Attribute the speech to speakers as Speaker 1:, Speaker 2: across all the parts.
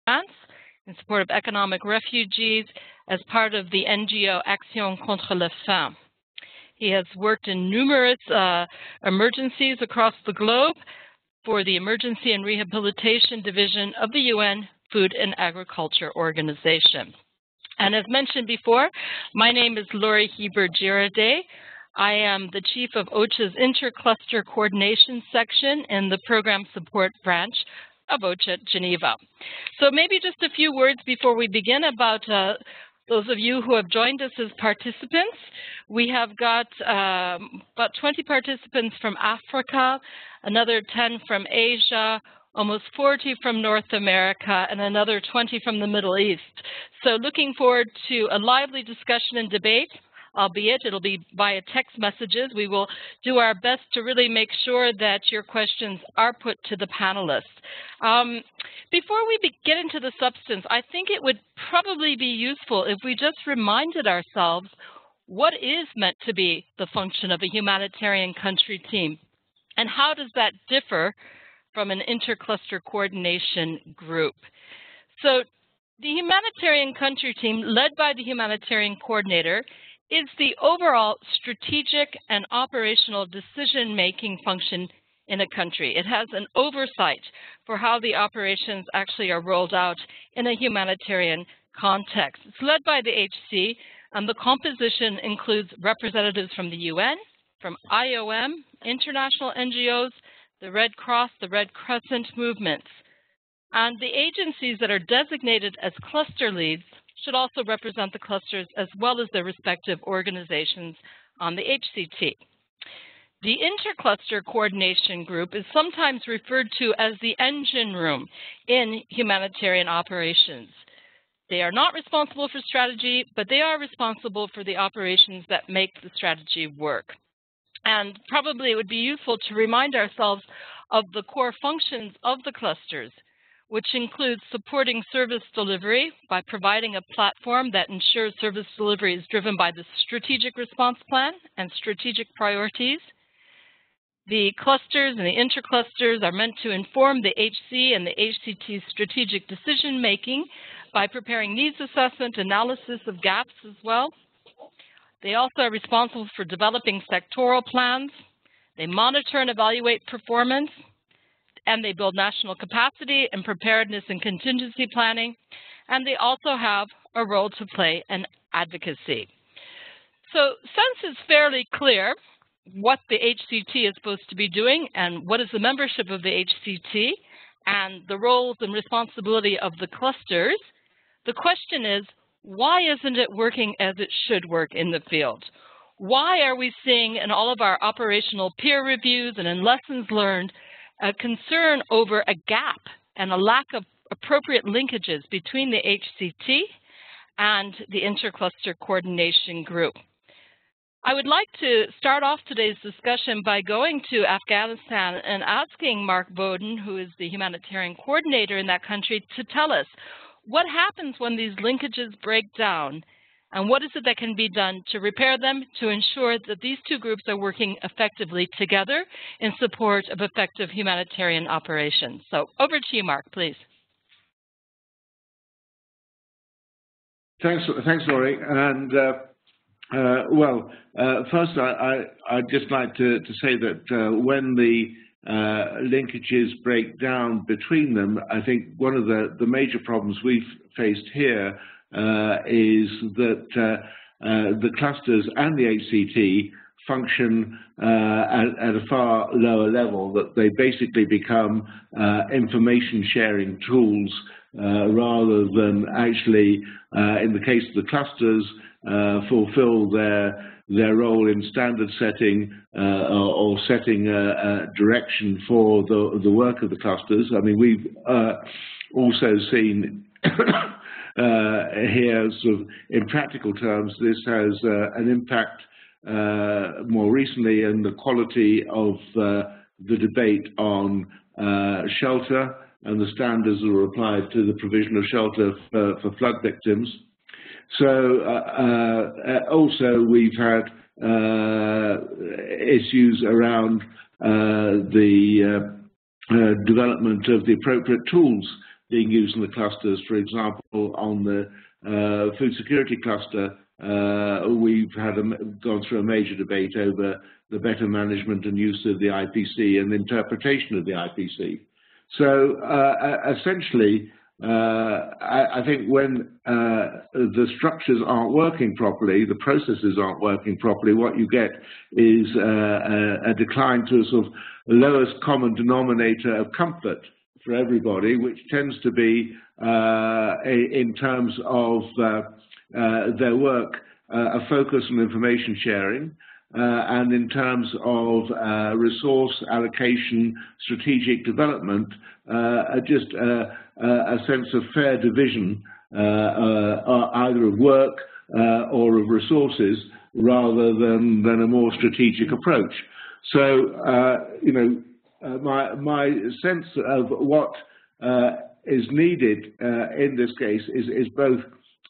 Speaker 1: France in support of economic refugees as part of the NGO Action contre la faim. He has worked in numerous emergencies across the globe for the Emergency and Rehabilitation Division of the UN Food and Agriculture Organization. And as mentioned before, my name is Loretta Hieber-Girardet. I am the Chief of OCHA's Intercluster Coordination Section in the Program Support Branch of OCHA Geneva. So maybe just a few words before we begin about those of you who have joined us as participants. We have got about 20 participants from Africa, another 10 from Asia, almost 40 from North America, and another 20 from the Middle East. So looking forward to a lively discussion and debate, albeit it'll be via text messages. We will do our best to really make sure that your questions are put to the panelists. Before we get into the substance, I think it would probably be useful if we just reminded ourselves what is meant to be the function of a humanitarian country team, and how does that differ from an intercluster coordination group. So the humanitarian country team, led by the humanitarian coordinator, is the overall strategic and operational decision-making function in a country. It has an oversight for how the operations actually are rolled out in a humanitarian context. It's led by the HC, and the composition includes representatives from the UN, from IOM, international NGOs, the Red Cross, the Red Crescent movements. And the agencies that are designated as cluster leads should also represent the clusters as well as their respective organizations on the HCT. The Intercluster Coordination Group is sometimes referred to as the engine room in humanitarian operations. They are not responsible for strategy, but they are responsible for the operations that make the strategy work. And probably it would be useful to remind ourselves of the core functions of the clusters, which includes supporting service delivery by providing a platform that ensures service delivery is driven by the strategic response plan and strategic priorities. The clusters and the interclusters are meant to inform the HC and the HCT strategic decision-making by preparing needs assessment, analysis of gaps as well. They also are responsible for developing sectoral plans. They monitor and evaluate performance, and they build national capacity and preparedness and contingency planning. And they also have a role to play in advocacy. So since it's fairly clear what the HCT is supposed to be doing and what is the membership of the HCT and the roles and responsibility of the clusters, the question is, why isn't it working as it should work in the field? Why are we seeing in all of our operational peer reviews and in lessons learned a concern over a gap and a lack of appropriate linkages between the HCT and the Intercluster Coordination Group? I would like to start off today's discussion by going to Afghanistan and asking Mark Bowden, who is the humanitarian coordinator in that country, to tell us what happens when these linkages break down, and what is it that can be done to repair them to ensure that these two groups are working effectively together in support of effective humanitarian operations. So over to you, Mark, please.
Speaker 2: Thanks, Laurie. And first, I'd just like to say that when the linkages break down between them, I think one of the major problems we've faced here is that the clusters and the HCT function at a far lower level, that they basically become information sharing tools rather than actually, in the case of the clusters, fulfill their role in standard setting or setting a direction for the work of the clusters. I mean, we've also seen here, sort of in practical terms, this has an impact more recently in the quality of the debate on shelter and the standards that are applied to the provision of shelter for flood victims. So also we've had issues around the development of the appropriate tools being used in the clusters. For example, on the food security cluster, we've gone through a major debate over the better management and use of the IPC and interpretation of the IPC. So essentially, I think when the structures aren't working properly, the processes aren't working properly, what you get is a decline to a sort of lowest common denominator of comfort for everybody, which tends to be, in terms of their work, a focus on information sharing, and in terms of resource allocation, strategic development, just a sense of fair division, either of work or of resources, rather than a more strategic approach. So, you know, my sense of what is needed in this case is both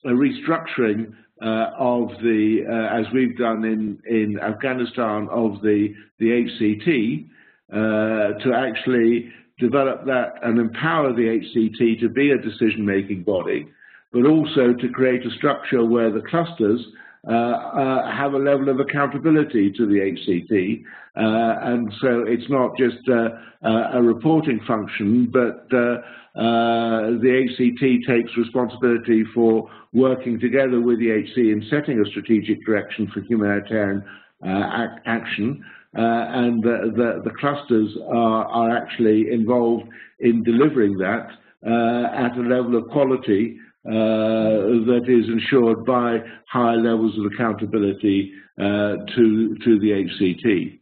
Speaker 2: a restructuring of the, as we've done in Afghanistan, of the HCT, to actually develop that and empower the HCT to be a decision-making body, but also to create a structure where the clusters have a level of accountability to the HCT, and so it's not just a reporting function, but the HCT takes responsibility for working together with the HC in setting a strategic direction for humanitarian action, and the clusters are actually involved in delivering that at a level of quality that is ensured by high levels of accountability to the HCT.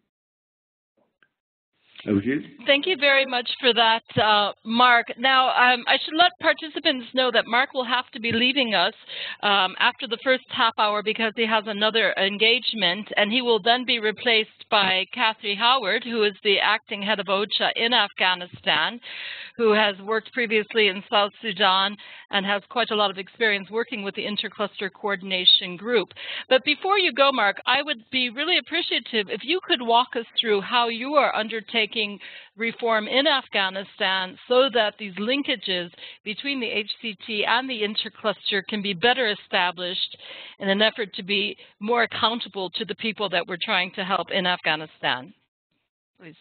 Speaker 2: Over to you.
Speaker 1: Thank you very much for that, Mark. Now, I should let participants know that Mark will have to be leaving us after the first half hour because he has another engagement, and he will then be replaced by Kathy Howard, who is the acting head of OCHA in Afghanistan, who has worked previously in South Sudan and has quite a lot of experience working with the Intercluster Coordination Group. But before you go, Mark, I would be really appreciative if you could walk us through how you are undertaking reform in Afghanistan so that these linkages between the HCT and the Intercluster can be better established in an effort to be more accountable to the people that we're trying to help in Afghanistan. Please.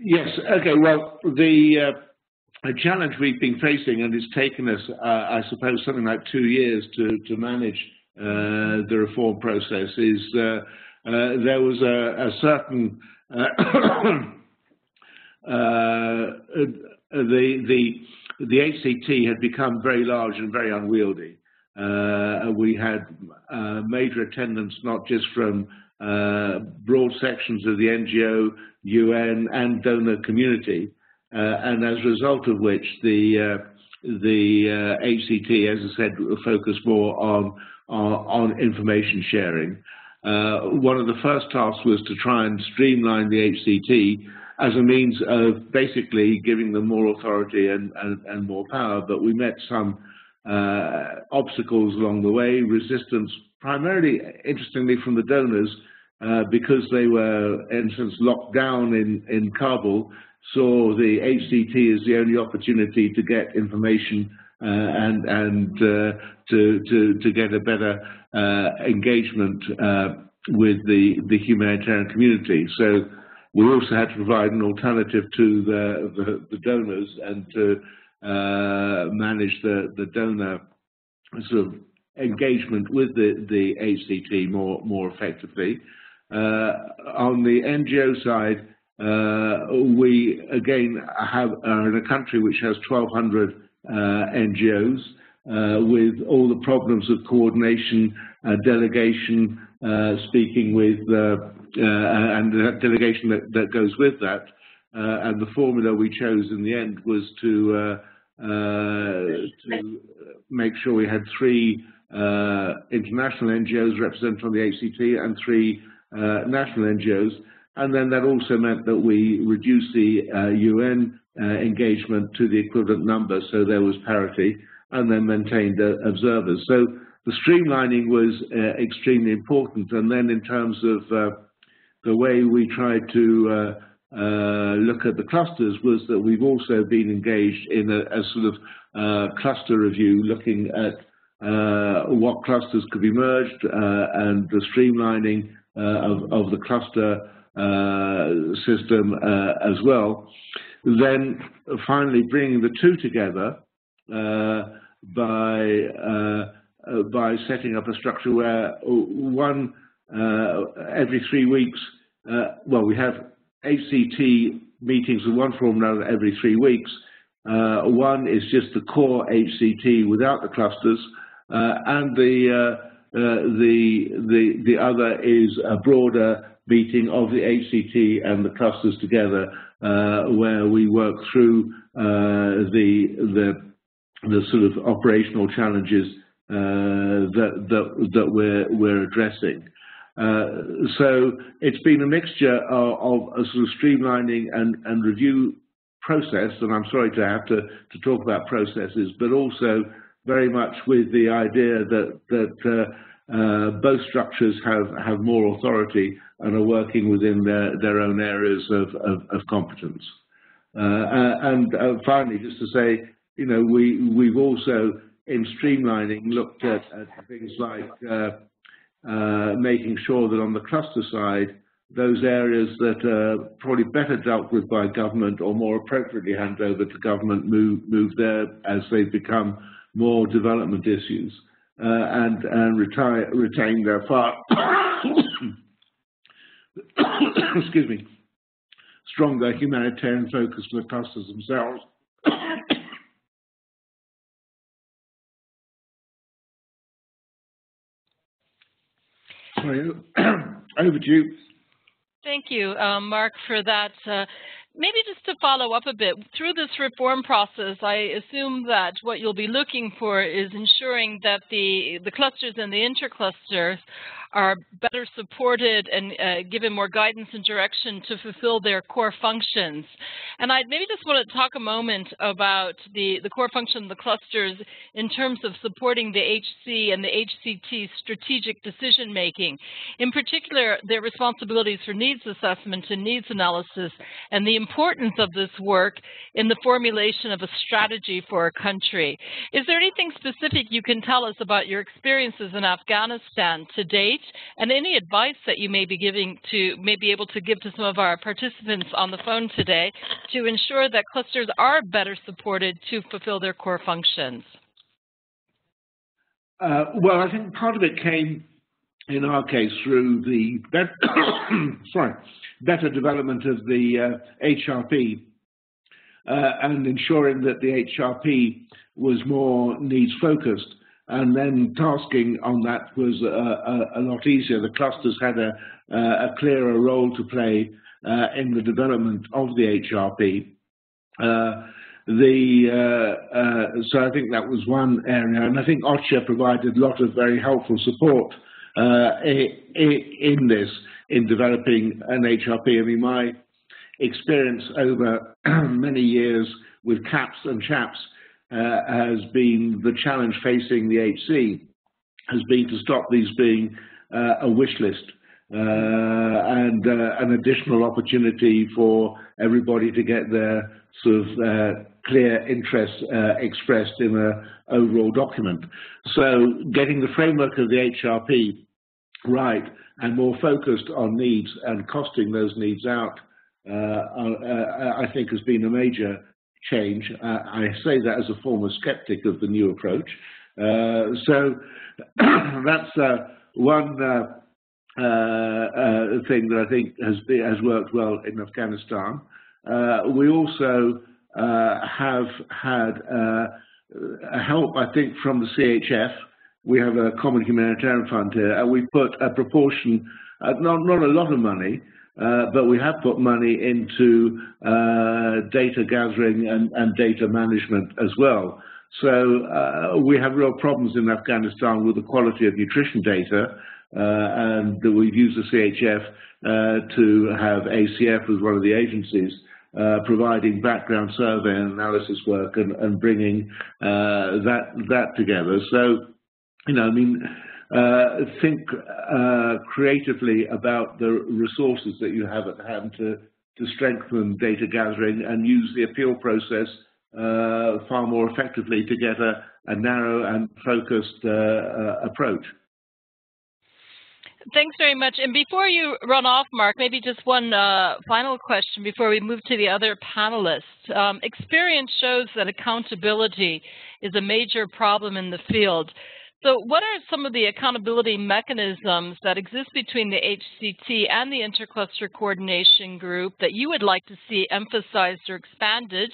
Speaker 2: Yes, okay, well, the challenge we've been facing, and it's taken us, I suppose, something like 2 years to manage the reform process, is there was a certain the HCT had become very large and very unwieldy. We had major attendance not just from broad sections of the NGO, UN, and donor community, and as a result of which the HCT, as I said, focused more on information sharing. One of the first tasks was to try and streamline the HCT as a means of basically giving them more authority and more power, but we met some obstacles along the way, resistance primarily, interestingly, from the donors, because they were, in a sense, locked down in Kabul, saw the HCT as the only opportunity to get information and to get a better engagement with the humanitarian community. So we also had to provide an alternative to the donors and to manage the donor sort of engagement with the HCT more effectively. On the NGO side, we again are in a country which has 1,200 NGOs with all the problems of coordination, delegation, speaking with, and the delegation that goes with that. And the formula we chose in the end was to make sure we had 3 international NGOs represented on the HCT and 3 national NGOs. And then that also meant that we reduced the UN engagement to the equivalent number, so there was parity, and then maintained observers. So the streamlining was extremely important. And then in terms of the way we tried to look at the clusters was that we've also been engaged in a sort of cluster review, looking at what clusters could be merged and the streamlining of the cluster system as well. Then finally bringing the two together by setting up a structure where one every 3 weeks, well, we have HCT meetings in one form or another every 3 weeks. One is just the core HCT without the clusters, and the other is a broader meeting of the HCT and the clusters together, where we work through the sort of operational challenges that we're addressing. So it's been a mixture of a sort of streamlining and review process, and I'm sorry to have to talk about processes, but also very much with the idea that both structures have more authority and are working within their own areas of competence. And finally, just to say, you know, we've also, in streamlining, looked at things like making sure that on the cluster side, those areas that are probably better dealt with by government or more appropriately handed over to government move there as they become more development issues, and retain their far excuse me, stronger humanitarian focus for the clusters themselves. Sorry, over to you.
Speaker 1: Thank you, Mark, for that. Maybe just to follow up a bit, through this reform process, I assume that what you'll be looking for is ensuring that the clusters and the interclusters are better supported and given more guidance and direction to fulfill their core functions. And I maybe just want to talk a moment about the core function of the clusters in terms of supporting the HC and the HCT strategic decision making. In particular, their responsibilities for needs assessment and needs analysis, and the importance of this work in the formulation of a strategy for a country. Is there anything specific you can tell us about your experiences in Afghanistan to date, and any advice that you may be able to give to some of our participants on the phone today to ensure that clusters are better supported to fulfill their core functions?
Speaker 2: Well, I think part of it came, in our case, through the better development of the HRP and ensuring that the HRP was more needs focused. And then tasking on that was a lot easier. The clusters had a clearer role to play in the development of the HRP. So I think that was one area, and I think OCHA provided a lot of very helpful support in developing an HRP. I mean, my experience over many years with CAPS and CHAPS has been the challenge facing the HC has been to stop these being a wish list and an additional opportunity for everybody to get their sort of clear interests expressed in an overall document. So getting the framework of the HRP right and more focused on needs and costing those needs out, I think has been a major change. I say that as a former skeptic of the new approach. So that's one thing that I think has worked well in Afghanistan. We also have had help, I think, from the CHF. We have a common humanitarian fund here, and we put a proportion, not a lot of money, but we have put money into data gathering and data management as well. So we have real problems in Afghanistan with the quality of nutrition data, and we've used the CHF to have ACF as one of the agencies providing background survey and analysis work and bringing that together. So, you know, I mean, think creatively about the resources that you have at hand to strengthen data gathering and use the appeal process far more effectively to get a narrow and focused approach.
Speaker 1: Thanks very much. And before you run off, Mark, maybe just one final question before we move to the other panelists. Experience shows that accountability is a major problem in the field. So what are some of the accountability mechanisms that exist between the HCT and the Intercluster Coordination Group that you would like to see emphasized or expanded?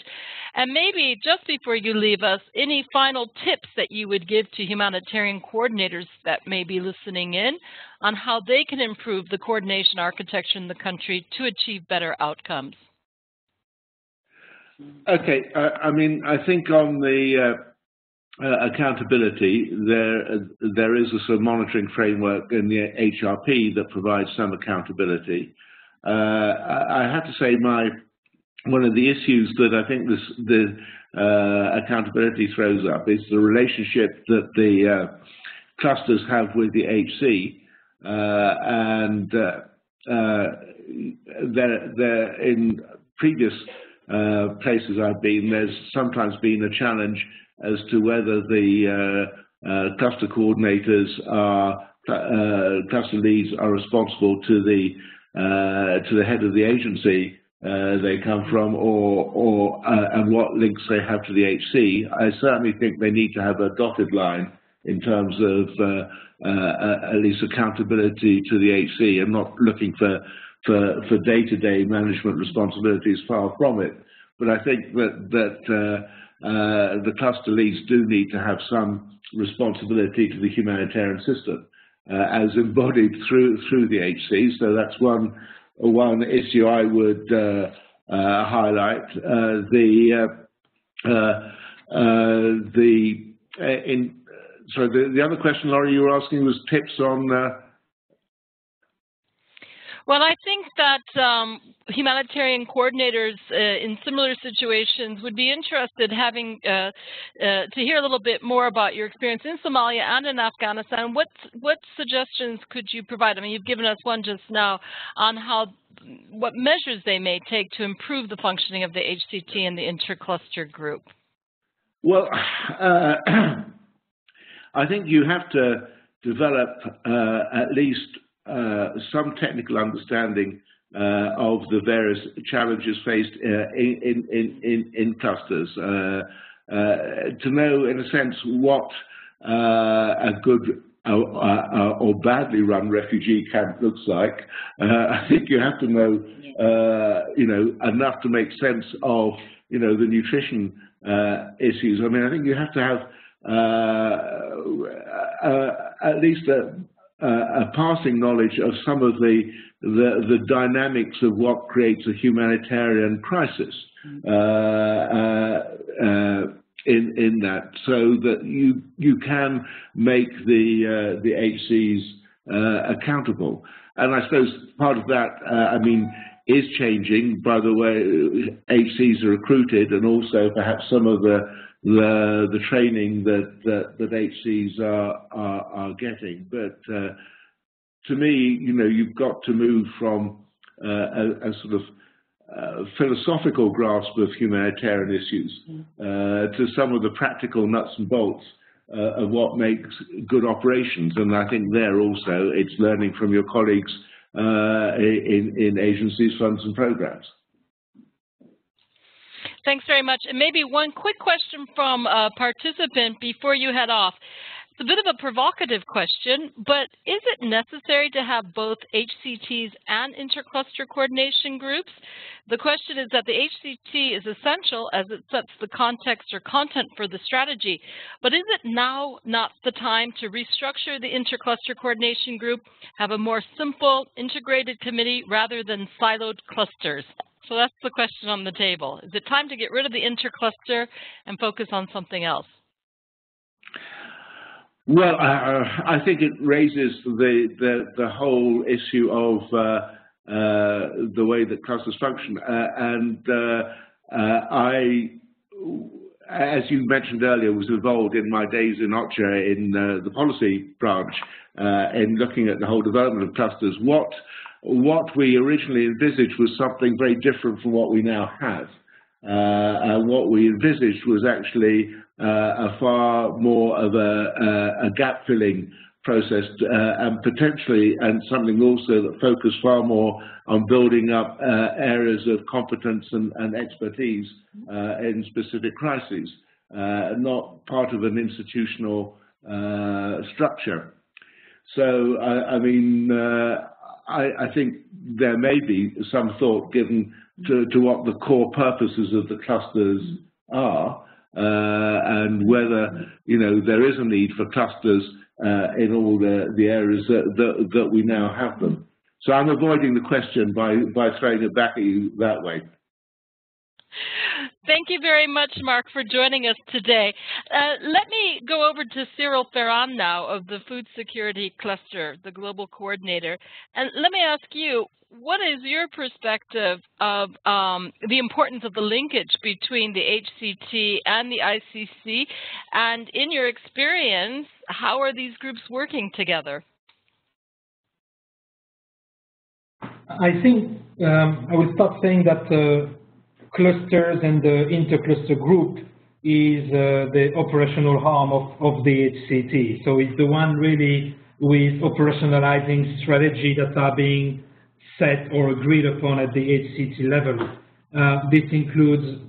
Speaker 1: And maybe just before you leave us, any final tips that you would give to humanitarian coordinators that may be listening in on how they can improve the coordination architecture in the country to achieve better outcomes?
Speaker 2: Okay, I mean, I think on the accountability, there is a sort of monitoring framework in the HRP that provides some accountability. I have to say one of the issues that I think the accountability throws up is the relationship that the clusters have with the HC, and there in previous places I've been, there's sometimes been a challenge as to whether the cluster coordinators cluster leads are responsible to the head of the agency they come from, and what links they have to the HC. I certainly think they need to have a dotted line in terms of at least accountability to the HC. I'm not looking for day-to-day management responsibilities, far from it, but I think that the cluster leads do need to have some responsibility to the humanitarian system as embodied through the HC. So that's one issue I would highlight. The other question, Laurie, you were asking was tips on.
Speaker 1: Well, I think that humanitarian coordinators in similar situations would be interested having to hear a little bit more about your experience in Somalia and in Afghanistan. What suggestions could you provide? I mean, you've given us one just now on what measures they may take to improve the functioning of the HCT and the Intercluster group.
Speaker 2: Well, I think you have to develop at least some technical understanding of the various challenges faced in clusters, to know, in a sense, what a good or badly run refugee camp looks like. I think you have to know, enough to make sense of, the nutrition issues. I mean, I think you have to have at least a passing knowledge of some of the dynamics of what creates a humanitarian crisis in that, so that you can make the HCs accountable. And I suppose part of that, is changing by the way HCs are recruited, and also perhaps some of the training that HCs are getting. But to me, you've got to move from a sort of philosophical grasp of humanitarian issues to some of the practical nuts and bolts of what makes good operations. And I think there also it's learning from your colleagues in agencies, funds and programs.
Speaker 1: Thanks very much. And maybe one quick question from a participant before you head off. It's a bit of a provocative question, but is it necessary to have both HCTs and intercluster coordination groups? The question is that the HCT is essential as it sets the context or content for the strategy, but is it now not the time to restructure the intercluster coordination group, have a more simple, integrated committee rather than siloed clusters? So that's the question on the table. Is it time to get rid of the intercluster and focus on something else?
Speaker 2: Well, I think it raises the whole issue of the way that clusters function. I, as you mentioned earlier, was involved in my days in OCHA in the policy branch in looking at the whole development of clusters. What what we originally envisaged was something very different from what we now have. And what we envisaged was actually a far more of a gap-filling process, and potentially, and something also that focused far more on building up areas of competence and expertise in specific crises, not part of an institutional structure. So, I mean, I think there may be some thought given to what the core purposes of the clusters are, and whether, you know, there is a need for clusters in all the areas that we now have them. So I'm avoiding the question by throwing it back at you that way.
Speaker 1: Thank you very much, Mark, for joining us today. Let me go over to Cyril Ferran now of the Food Security Cluster, the Global Coordinator. And let me ask you, what is your perspective of the importance of the linkage between the HCT and the ICC? And in your experience, how are these groups working together?
Speaker 3: I think I will start saying that clusters and the intercluster group is the operational arm of the HCT. So it's the one really with operationalizing strategy that are being set or agreed upon at the HCT level. This includes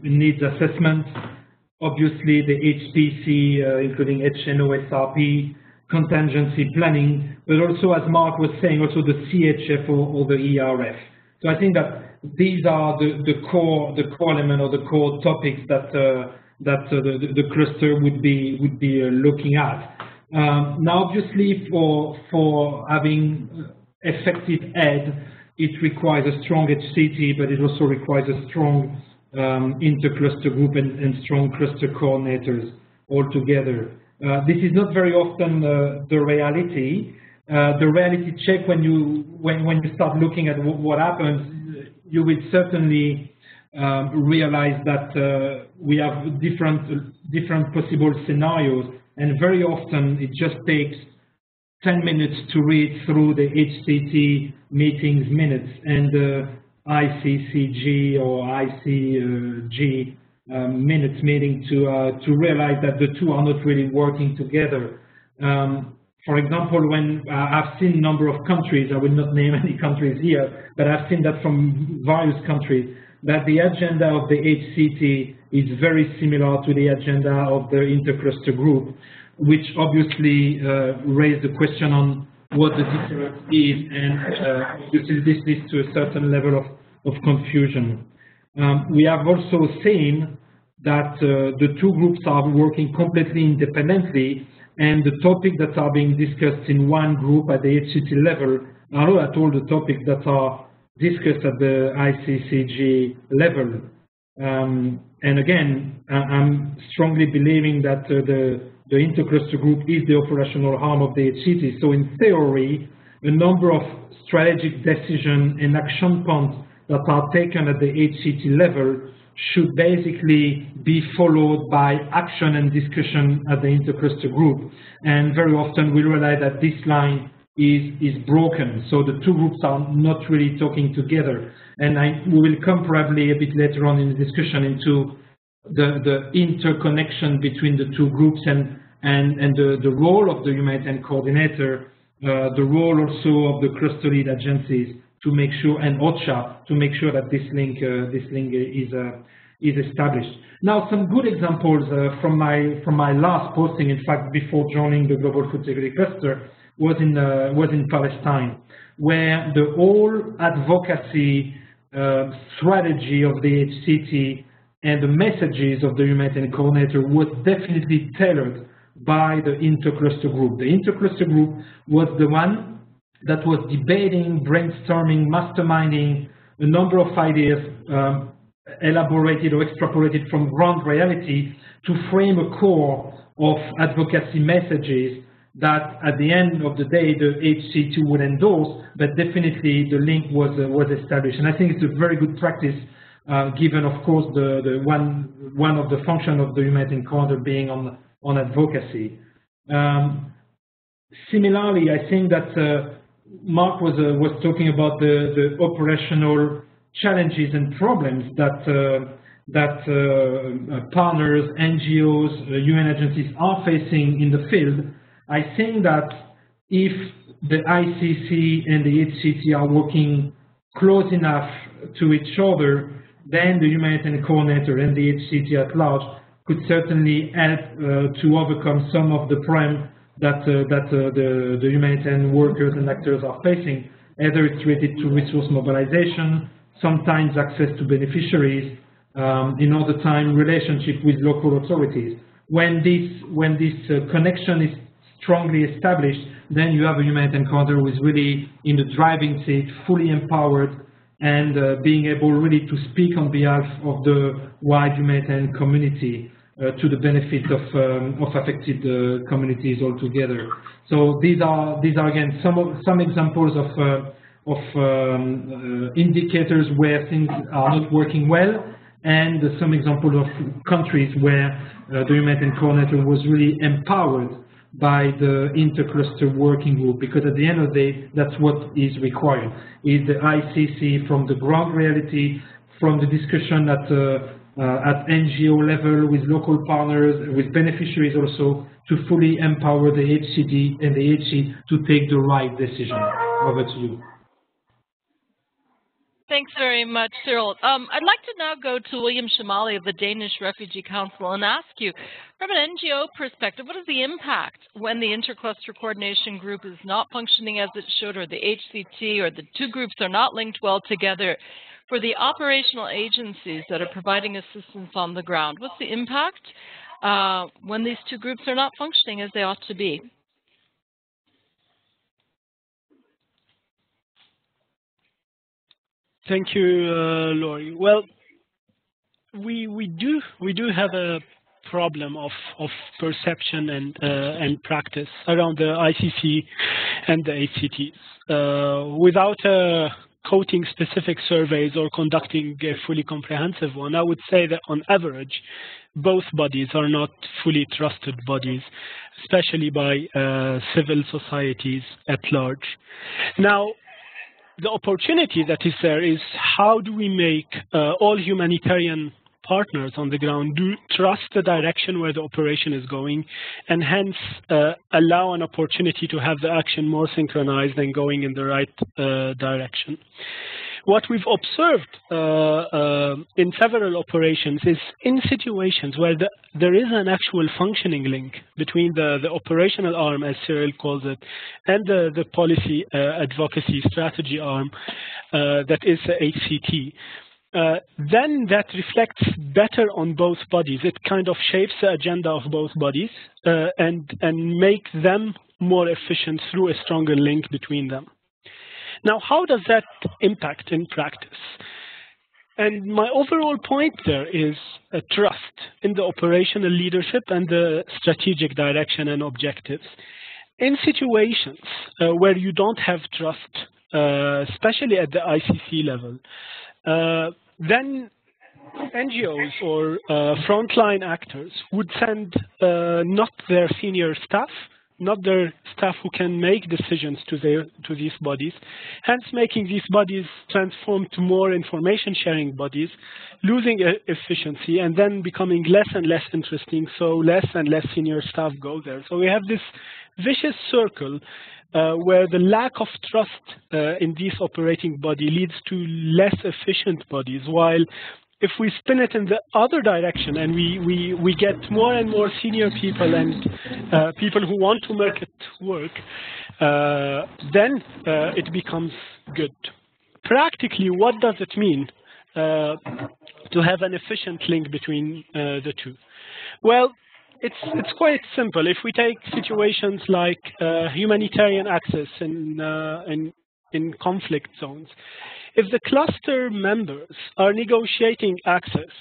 Speaker 3: needs assessment, obviously the HPC, including HNO, SRP, contingency planning, but also, as Mark was saying, also the CHF or the ERF. So I think that these are the core element or the core topics that the cluster would be looking at. Now, obviously, for having effective aid, it requires a strong HCT, but it also requires a strong intercluster group and strong cluster coordinators all together. This is not very often the reality. The reality check when you start looking at what happens, you will certainly realize that we have different possible scenarios, and very often it just takes 10 minutes to read through the HCT meetings minutes and the ICCG or ICG minutes meeting to realize that the two are not really working together. For example, when I've seen a number of countries, I will not name any countries here, but I've seen that from various countries, that the agenda of the HCT is very similar to the agenda of the intercluster group, which obviously raised the question on what the difference is, and obviously this leads to a certain level of confusion. We have also seen that the two groups are working completely independently, and the topics that are being discussed in one group at the HCT level are not at all the topics that are discussed at the ICCG level. And again, I'm strongly believing that the intercluster group is the operational arm of the HCT. So in theory, a number of strategic decisions and action points that are taken at the HCT level should basically be followed by action and discussion at the intercluster group. And very often we realize that this line is broken. So the two groups are not really talking together. And we will come probably a bit later on in the discussion into the interconnection between the two groups and the role of the humanitarian coordinator, the role also of the cluster lead agencies, to make sure, and OCHA, to make sure that this link is established. Now, some good examples from my last posting, in fact, before joining the Global Food Security Cluster, was in Palestine, where the whole advocacy strategy of the HCT and the messages of the humanitarian coordinator was definitely tailored by the intercluster group. The intercluster group was the one that was debating, brainstorming, masterminding a number of ideas elaborated or extrapolated from ground reality to frame a core of advocacy messages that at the end of the day the HCT would endorse, but definitely the link was established. And I think it's a very good practice given, of course, the one of the functions of the humanitarian coordinator being on advocacy. Similarly, I think that Mark was talking about the operational challenges and problems that partners, NGOs, UN agencies are facing in the field. I think that if the ICC and the HCT are working close enough to each other, then the humanitarian coordinator and the HCT at large could certainly help to overcome some of the problems that the humanitarian workers and actors are facing, either it's related to resource mobilization, sometimes access to beneficiaries, in other time relationship with local authorities. When this connection is strongly established, then you have a humanitarian coordinator who is really in the driving seat, fully empowered, and being able really to speak on behalf of the wide humanitarian community to the benefit of affected communities altogether. So these are again some examples of indicators where things are not working well, and some examples of countries where the humanitarian coordinator was really empowered by the intercluster working group, because at the end of the day, that's what is required, is the ICC from the ground reality, from the discussion at NGO level with local partners, with beneficiaries also, to fully empower the HCD and the HC to take the right decision. Over to you.
Speaker 1: Thanks very much, Cyril. I'd like to now go to William Shamali of the Danish Refugee Council and ask you, from an NGO perspective, what is the impact when the intercluster coordination group is not functioning as it should, or the HCT or the two groups are not linked well together, for the operational agencies that are providing assistance on the ground? What's the impact when these two groups are not functioning as they ought to be?
Speaker 4: Thank you, Laurie. Well, we do have a problem of perception and practice around the ICC and the HCTs. Without quoting specific surveys or conducting a fully comprehensive one, I would say that on average, both bodies are not fully trusted bodies, especially by civil societies at large. Now, the opportunity that is there is, how do we make all humanitarian partners on the ground do trust the direction where the operation is going, and hence allow an opportunity to have the action more synchronized and going in the right direction. What we've observed in several operations is, in situations where there is an actual functioning link between the operational arm, as Cyril calls it, and the policy advocacy strategy arm, that is the HCT, then that reflects better on both bodies. It kind of shapes the agenda of both bodies and make them more efficient through a stronger link between them. Now, how does that impact in practice? And my overall point there is a trust in the operational leadership and the strategic direction and objectives. In situations where you don't have trust, especially at the ICC level, then NGOs or frontline actors would send not their senior staff, not their staff who can make decisions to these bodies, hence making these bodies transform to more information sharing bodies, losing efficiency, and then becoming less and less interesting, so less and less senior staff go there. So we have this vicious circle where the lack of trust in this operating body leads to less efficient bodies, while if we spin it in the other direction and we get more and more senior people and people who want to make it work, then it becomes good. Practically, what does it mean to have an efficient link between the two? Well, it's quite simple. If we take situations like humanitarian access in conflict zones, if the cluster members are negotiating access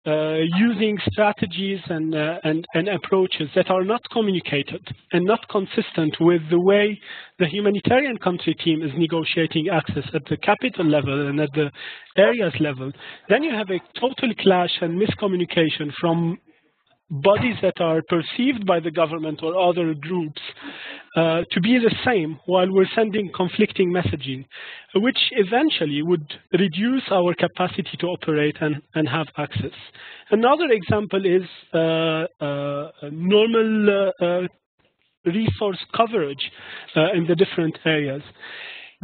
Speaker 4: using strategies and approaches that are not communicated and not consistent with the way the humanitarian country team is negotiating access at the capital level and at the areas level, then you have a total clash and miscommunication from bodies that are perceived by the government or other groups to be the same while we're sending conflicting messaging, which eventually would reduce our capacity to operate and have access. Another example is normal resource coverage in the different areas.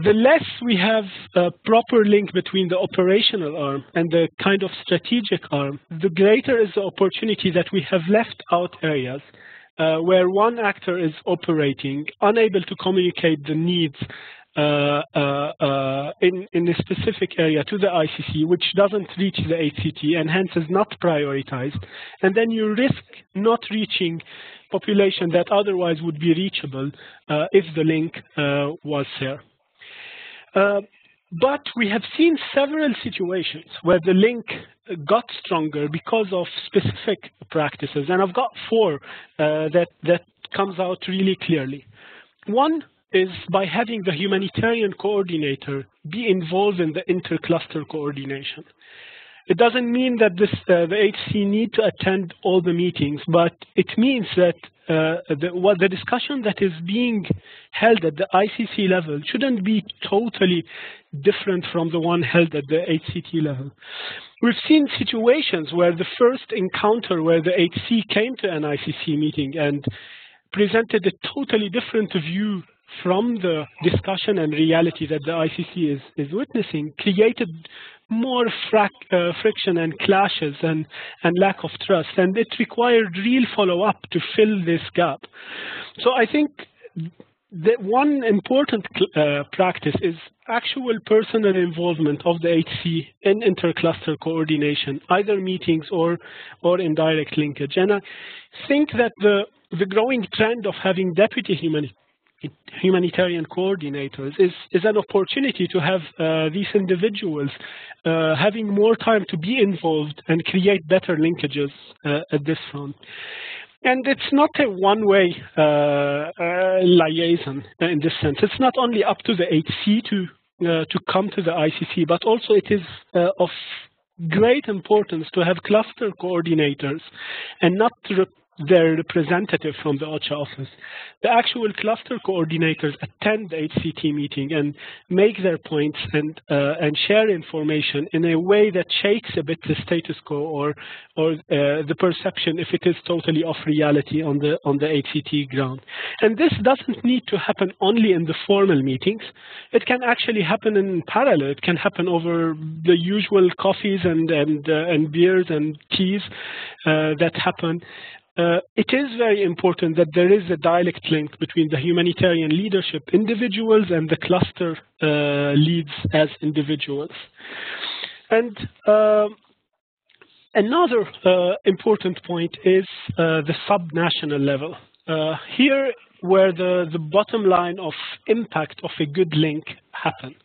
Speaker 4: The less we have a proper link between the operational arm and the kind of strategic arm, the greater is the opportunity that we have left out areas where one actor is operating, unable to communicate the needs in a specific area to the ICC, which doesn't reach the HCT and hence is not prioritized. And then you risk not reaching population that otherwise would be reachable if the link was there. But we have seen several situations where the link got stronger because of specific practices, and I've got 4 that comes out really clearly. One is by having the humanitarian coordinator be involved in the intercluster coordination. It doesn't mean that the HC need to attend all the meetings, but it means that the discussion that is being held at the ICC level shouldn't be totally different from the one held at the HCT level. We've seen situations where the first encounter where the HC came to an ICC meeting and presented a totally different view from the discussion and reality that the ICC is witnessing created more friction and clashes and lack of trust, and it required real follow-up to fill this gap. So I think that one important practice is actual personal involvement of the HC in intercluster coordination, either meetings or indirect linkage. And I think that the growing trend of having deputy humanitarian coordinators is an opportunity to have these individuals having more time to be involved and create better linkages at this front. And it's not a one-way liaison in this sense. It's not only up to the HC to come to the ICC, but also it is of great importance to have cluster coordinators and not their representative from the OCHA office. The actual cluster coordinators attend the HCT meeting and make their points and share information in a way that shakes a bit the status quo or the perception if it is totally off reality on the HCT ground. And this doesn't need to happen only in the formal meetings. It can actually happen in parallel. It can happen over the usual coffees and beers and teas that happen. It is very important that there is a direct link between the humanitarian leadership individuals and the cluster leads as individuals. And another important point is the subnational level. Here where the bottom line of impact of a good link happen.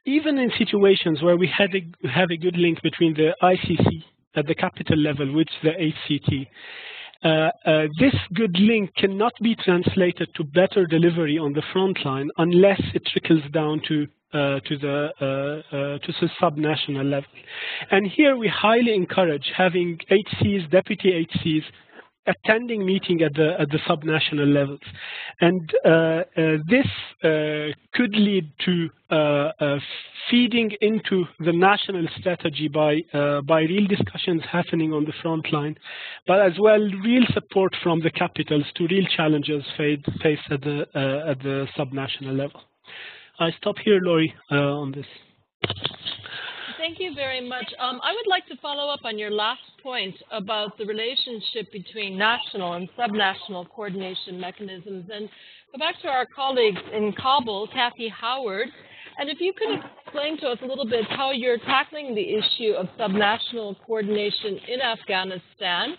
Speaker 4: Even in situations where we have a good link between the ICC at the capital level with the HCT, this good link cannot be translated to better delivery on the front line unless it trickles down to the subnational level. And here we highly encourage having HCs, deputy HCs, attending meeting at the subnational levels. And this could lead to feeding into the national strategy by real discussions happening on the front line, but as well real support from the capitals to real challenges faced at the subnational level. I stop here, Laurie, on this.
Speaker 1: Thank you very much. I would like to follow up on your last point about the relationship between national and subnational coordination mechanisms and go back to our colleagues in Kabul, Kathy Howard, and if you could explain to us a little bit how you're tackling the issue of subnational coordination in Afghanistan.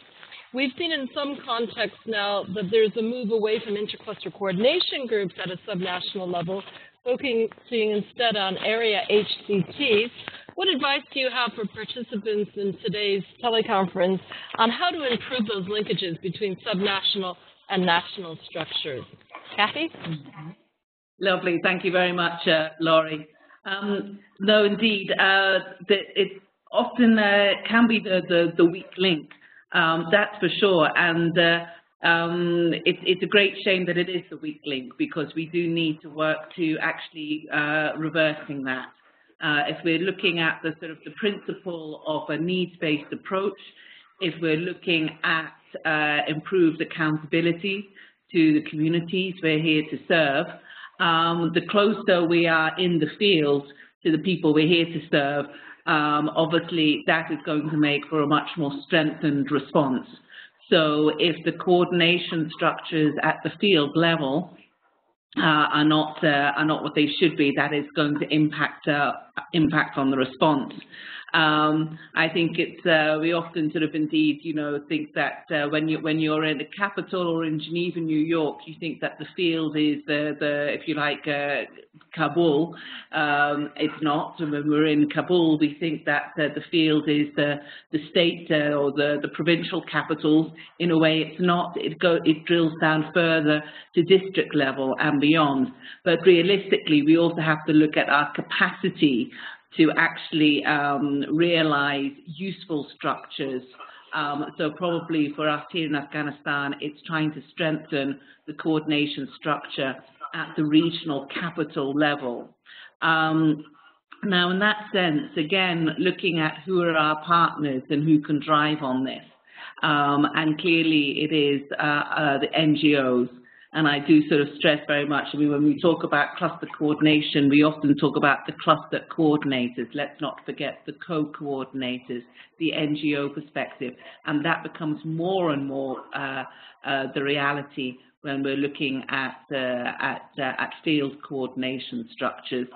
Speaker 1: We've seen in some contexts now that there's a move away from intercluster coordination groups at a subnational level, focusing instead on area HCTs. What advice do you have for participants in today's teleconference on how to improve those linkages between subnational and national structures? Kathy?
Speaker 5: Lovely. Thank you very much, Laurie. No, indeed, it often can be the weak link, that's for sure. And it's a great shame that it is the weak link, because we do need to work to actually reversing that. If we're looking at the sort of the principle of a needs-based approach, if we're looking at improved accountability to the communities we're here to serve, the closer we are in the field to the people we're here to serve, obviously that is going to make for a much more strengthened response. So if the coordination structures at the field level are not what they should be, that is going to impact on the response. I think it's we often sort of indeed, you know, think that when you're in the capital or in Geneva, New York, you think that the field is the if you like Kabul. It's not. When we're in Kabul, we think that the field is the state or the provincial capitals. In a way, it's not. It drills down further to district level and beyond. But realistically, we also have to look at our capacity to actually realize useful structures. So probably for us here in Afghanistan, it's trying to strengthen the coordination structure at the regional capital level. Now, in that sense, again, looking at who are our partners and who can drive on this. And clearly it is the NGOs. And I do sort of stress very much, I mean, when we talk about cluster coordination, we often talk about the cluster coordinators. Let's not forget the co-coordinators, the NGO perspective. And that becomes more and more the reality when we're looking at field coordination structures.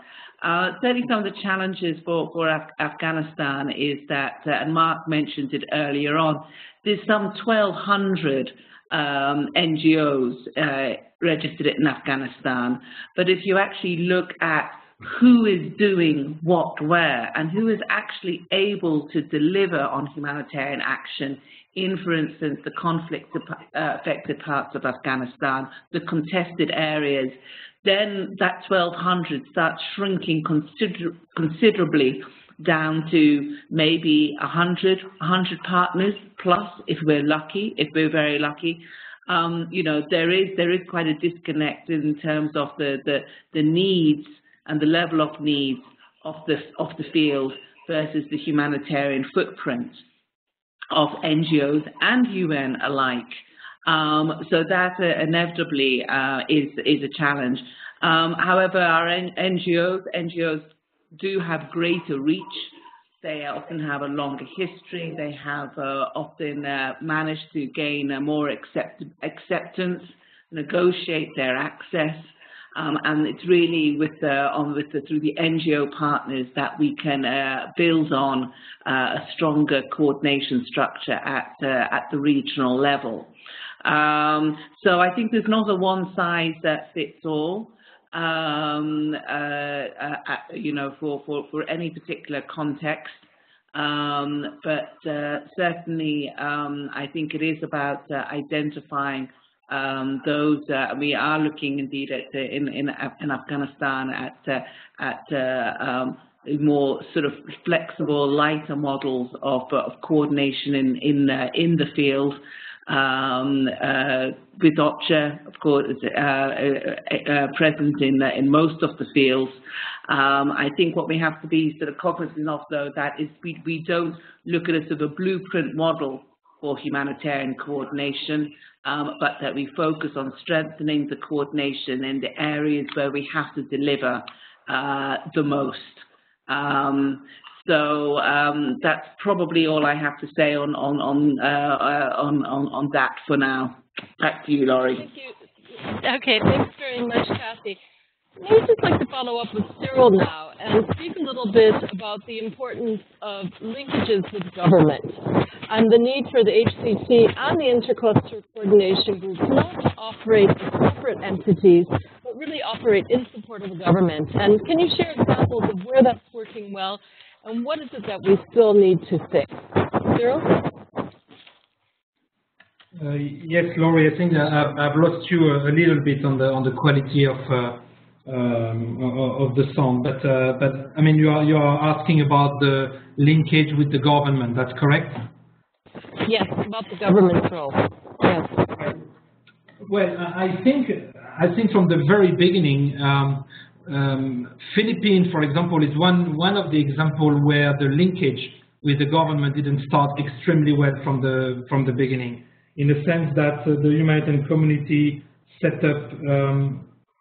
Speaker 5: Certainly some of the challenges for Afghanistan is that, and Mark mentioned it earlier on, there's some 1,200 NGOs registered in Afghanistan, but if you actually look at who is doing what where and who is actually able to deliver on humanitarian action in, for instance, the conflict affected parts of Afghanistan, the contested areas, then that 1,200 starts shrinking considerably down to maybe 100 partners plus, if we're lucky, if we're very lucky. You know, there is quite a disconnect in terms of the needs and the level of needs of the field versus the humanitarian footprint of NGOs and UN alike. So that inevitably is a challenge. However, our NGOs do have greater reach. They often have a longer history. They have often managed to gain a more acceptance, negotiate their access, and it's really through the NGO partners that we can build on a stronger coordination structure at the regional level. So I think there's not a one size that fits all. You know, for any particular context, but certainly I think it is about identifying those. We are looking indeed at in Afghanistan at more sort of flexible, lighter models of coordination in the field. With OCHA, of course, present in most of the fields. I think what we have to be sort of cognizant of, though, that is we don't look at a sort of a blueprint model for humanitarian coordination, but that we focus on strengthening the coordination in the areas where we have to deliver the most. So that's probably all I have to say on that for now. Back to you, Laurie.
Speaker 1: Thank you. Okay, thanks very much, Kathy. I'd just like to follow up with Cyril now and speak a little bit about the importance of linkages with government and the need for the HCT and the Intercluster Coordination Group not to operate as separate entities, but really operate in support of the government. And can you share examples of where that's working well and what is it that we still need to fix? Cyril?
Speaker 3: Yes, Laurie, I think I've lost you a little bit on the quality of the sound, but I mean you are asking about the linkage with the government. That's correct?
Speaker 1: Yes, about the government's role. Yes.
Speaker 3: Well, I think from the very beginning, Philippines, for example, is one of the examples where the linkage with the government didn't start extremely well from the beginning, in the sense that the humanitarian community set up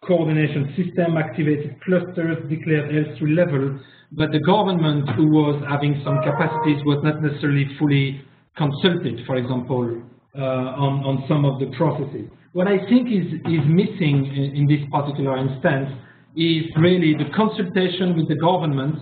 Speaker 3: coordination system, activated clusters, declared L3 level, but the government, who was having some capacities, was not necessarily fully consulted, for example, on some of the processes. What I think is missing in this particular instance is really the consultation with the government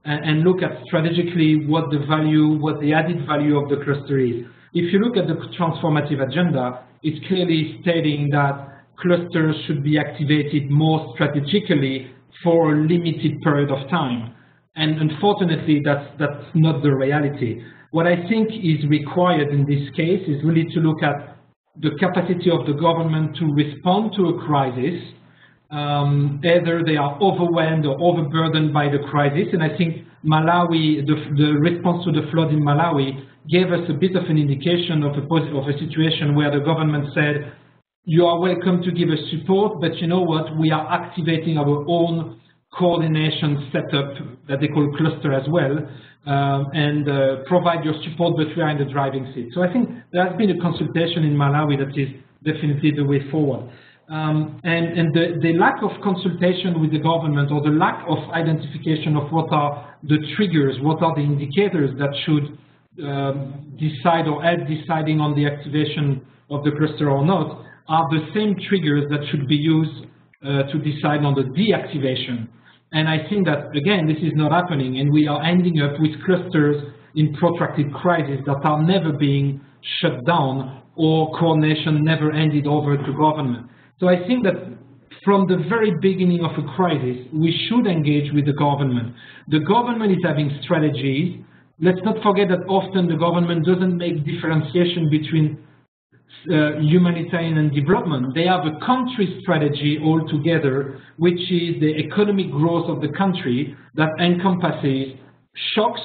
Speaker 3: and look at strategically what the added value of the cluster is. If you look at the transformative agenda, it's clearly stating that clusters should be activated more strategically for a limited period of time. And unfortunately, that's not the reality. What I think is required in this case is really to look at the capacity of the government to respond to a crisis. Either they are overwhelmed or overburdened by the crisis, and I think Malawi, the response to the flood in Malawi gave us a bit of an indication of a situation where the government said, you are welcome to give us support, but you know what, we are activating our own coordination setup that they call cluster as well, and provide your support, but we are in the driving seat. So I think there has been a consultation in Malawi that is definitely the way forward. And the lack of consultation with the government, or the lack of identification of what are the triggers, what are the indicators that should decide or help deciding on the activation of the cluster or not, are the same triggers that should be used to decide on the deactivation. And I think that, again, this is not happening, and we are ending up with clusters in protracted crises that are never being shut down, or coordination never handed over to government. So I think that from the very beginning of a crisis, we should engage with the government. The government is having strategies. Let's not forget that often the government doesn't make differentiation between humanitarian and development. They have a country strategy altogether, which is the economic growth of the country that encompasses shocks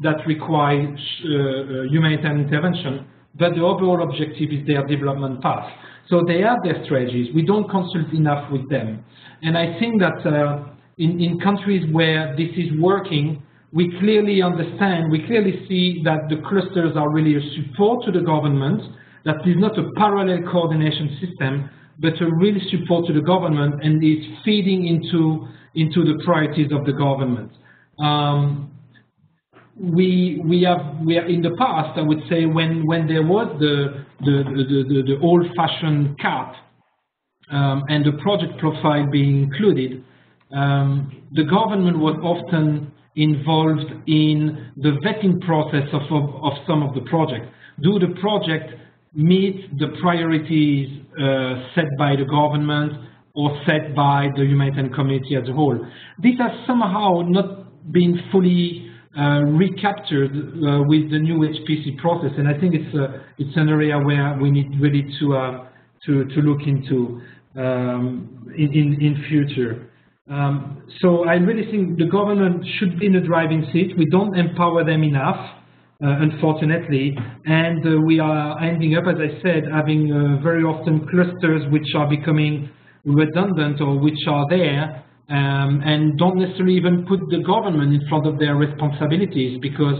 Speaker 3: that require humanitarian intervention, but the overall objective is their development path. So they have their strategies. We don't consult enough with them. And I think that in countries where this is working, we clearly understand, we clearly see that the clusters are really a support to the government, that is not a parallel coordination system, but a real support to the government, and is feeding into the priorities of the government. We are in the past, I would say, when there was the old-fashioned CAP and the project profile being included, the government was often involved in the vetting process of some of the projects. Do the project meet the priorities set by the government or set by the humanitarian community as a whole? This has somehow not been fully recaptured with the new HPC process, and I think it's an area where we need really to look into in future. So I really think the government should be in the driving seat. We don't empower them enough, unfortunately, and we are ending up, as I said, having very often clusters which are becoming redundant, or which are there and don't necessarily even put the government in front of their responsibilities, because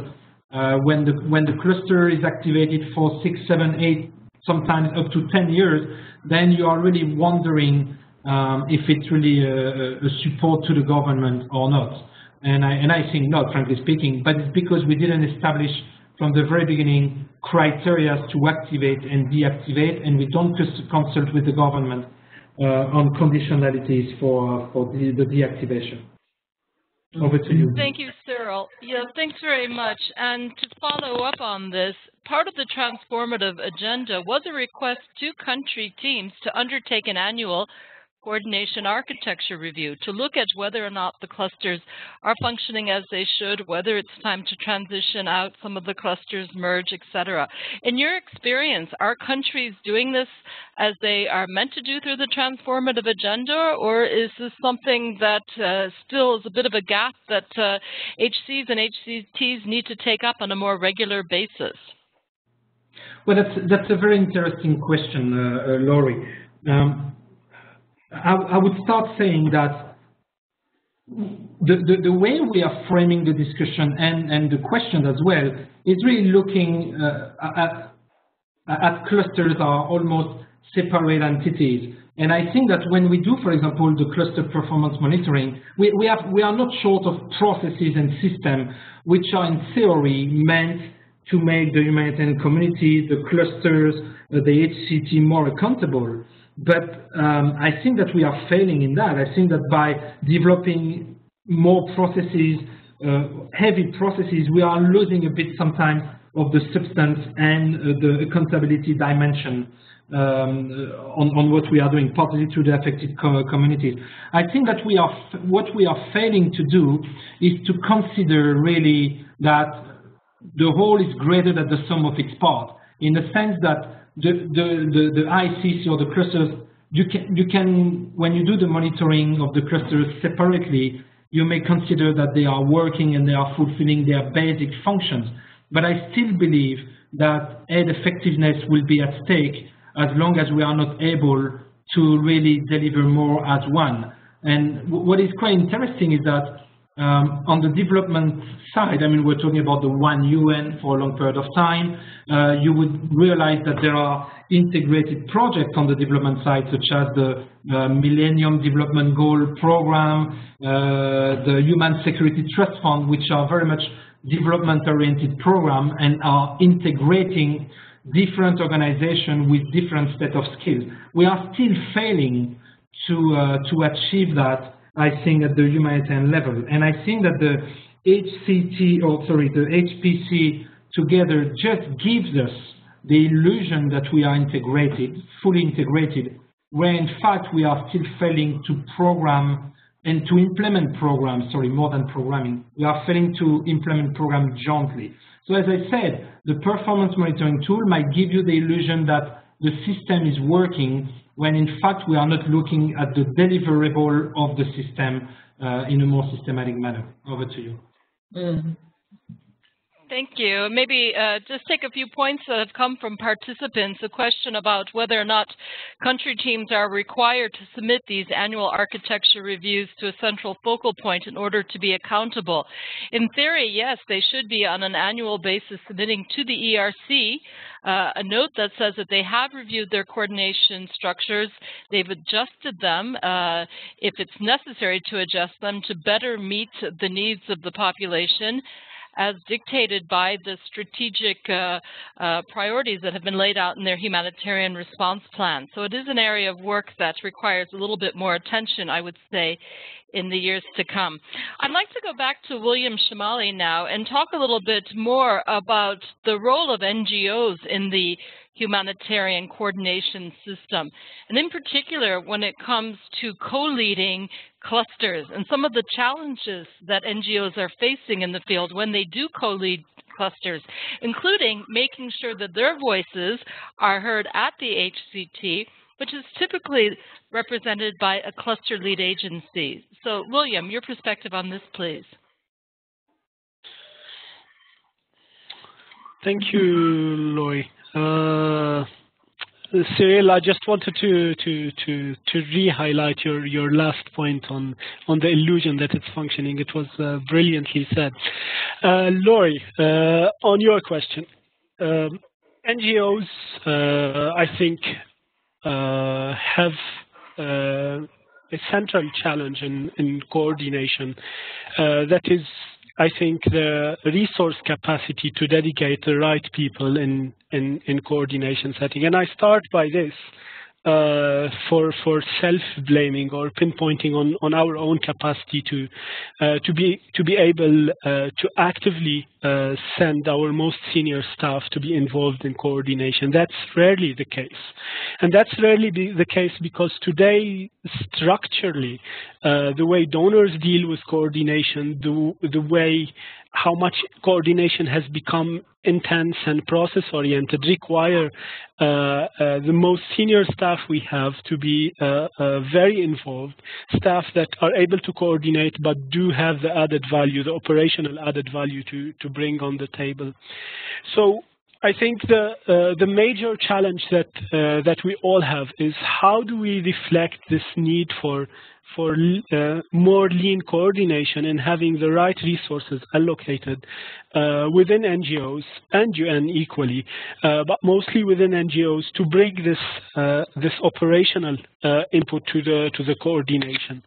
Speaker 3: when the cluster is activated for 6, 7, 8, sometimes up to 10 years, then you are really wondering if it's really a support to the government or not. And I think not, frankly speaking, but it's because we didn't establish from the very beginning criteria to activate and deactivate, and we don't consult with the government on conditionalities for the deactivation. Over to you.
Speaker 1: Thank you, Cyril. Yeah, thanks very much. And to follow up on this, part of the transformative agenda was a request to country teams to undertake an annual coordination architecture review to look at whether or not the clusters are functioning as they should, whether it's time to transition out some of the clusters, merge, etc. In your experience, are countries doing this as they are meant to do through the transformative agenda, or is this something that still is a bit of a gap that HCs and HCTs need to take up on a more regular basis?
Speaker 3: Well, that's a very interesting question, Laurie. I would start saying that the way we are framing the discussion and the question as well is really looking at clusters are almost separate entities. And I think that when we do, for example, the cluster performance monitoring, we are not short of processes and systems which are in theory meant to make the humanitarian community, the clusters, the HCT more accountable. But I think that we are failing in that. I think that by developing more processes, heavy processes, we are losing a bit sometimes of the substance and the accountability dimension on what we are doing, particularly to the affected communities. I think that what we are failing to do is to consider really that the whole is greater than the sum of its parts, in the sense that the ICC or the clusters, you can, when you do the monitoring of the clusters separately, you may consider that they are working and they are fulfilling their basic functions. But I still believe that aid effectiveness will be at stake as long as we are not able to really deliver more as one. And what is quite interesting is that on the development side, I mean, we're talking about the one UN for a long period of time. You would realize that there are integrated projects on the development side, such as the Millennium Development Goal Program, the Human Security Trust Fund, which are very much development-oriented programs and are integrating different organizations with different set of skills. We are still failing to achieve that, I think, at the humanitarian level. And I think that the HCT, or sorry, the HPC together just gives us the illusion that we are integrated, fully integrated, where in fact we are still failing to program and to implement programs, sorry, more than programming. We are failing to implement programs jointly. So as I said, the performance monitoring tool might give you the illusion that the system is working, when in fact we are not looking at the deliverable of the system in a more systematic manner. Over to you.
Speaker 1: Thank you. Maybe just take a few points that have come from participants, a question about whether or not country teams are required to submit these annual architecture reviews to a central focal point in order to be accountable. In theory, yes, they should be on an annual basis submitting to the ERC a note that says that they have reviewed their coordination structures, they've adjusted them if it's necessary to adjust them to better meet the needs of the population, as dictated by the strategic priorities that have been laid out in their humanitarian response plan. So it is an area of work that requires a little bit more attention, I would say, in the years to come. I'd like to go back to William Shamali now and talk a little bit more about the role of NGOs in the humanitarian coordination system, and in particular when it comes to co-leading clusters and some of the challenges that NGOs are facing in the field when they do co-lead clusters, including making sure that their voices are heard at the HCT, which is typically represented by a cluster lead agency. So, William, your perspective on this, please.
Speaker 4: Thank you, Lori. Cyril, I just wanted to re-highlight your last point on the illusion that it's functioning. It was brilliantly said. Lori, on your question, NGOs, I think, have a central challenge in coordination. That is, I think, the resource capacity to dedicate the right people in coordination setting. And I start by this for self-blaming or pinpointing on our own capacity to be able to actively send our most senior staff to be involved in coordination. That's rarely the case. And that's rarely the case because today, structurally, the way donors deal with coordination, the way how much coordination has become intense and process-oriented require the most senior staff we have to be very involved, staff that are able to coordinate but do have the added value, the operational added value to bring on the table. So I think the major challenge that we all have is how do we reflect this need for more lean coordination and having the right resources allocated within NGOs and UN equally, but mostly within NGOs to bring this operational input to the coordination.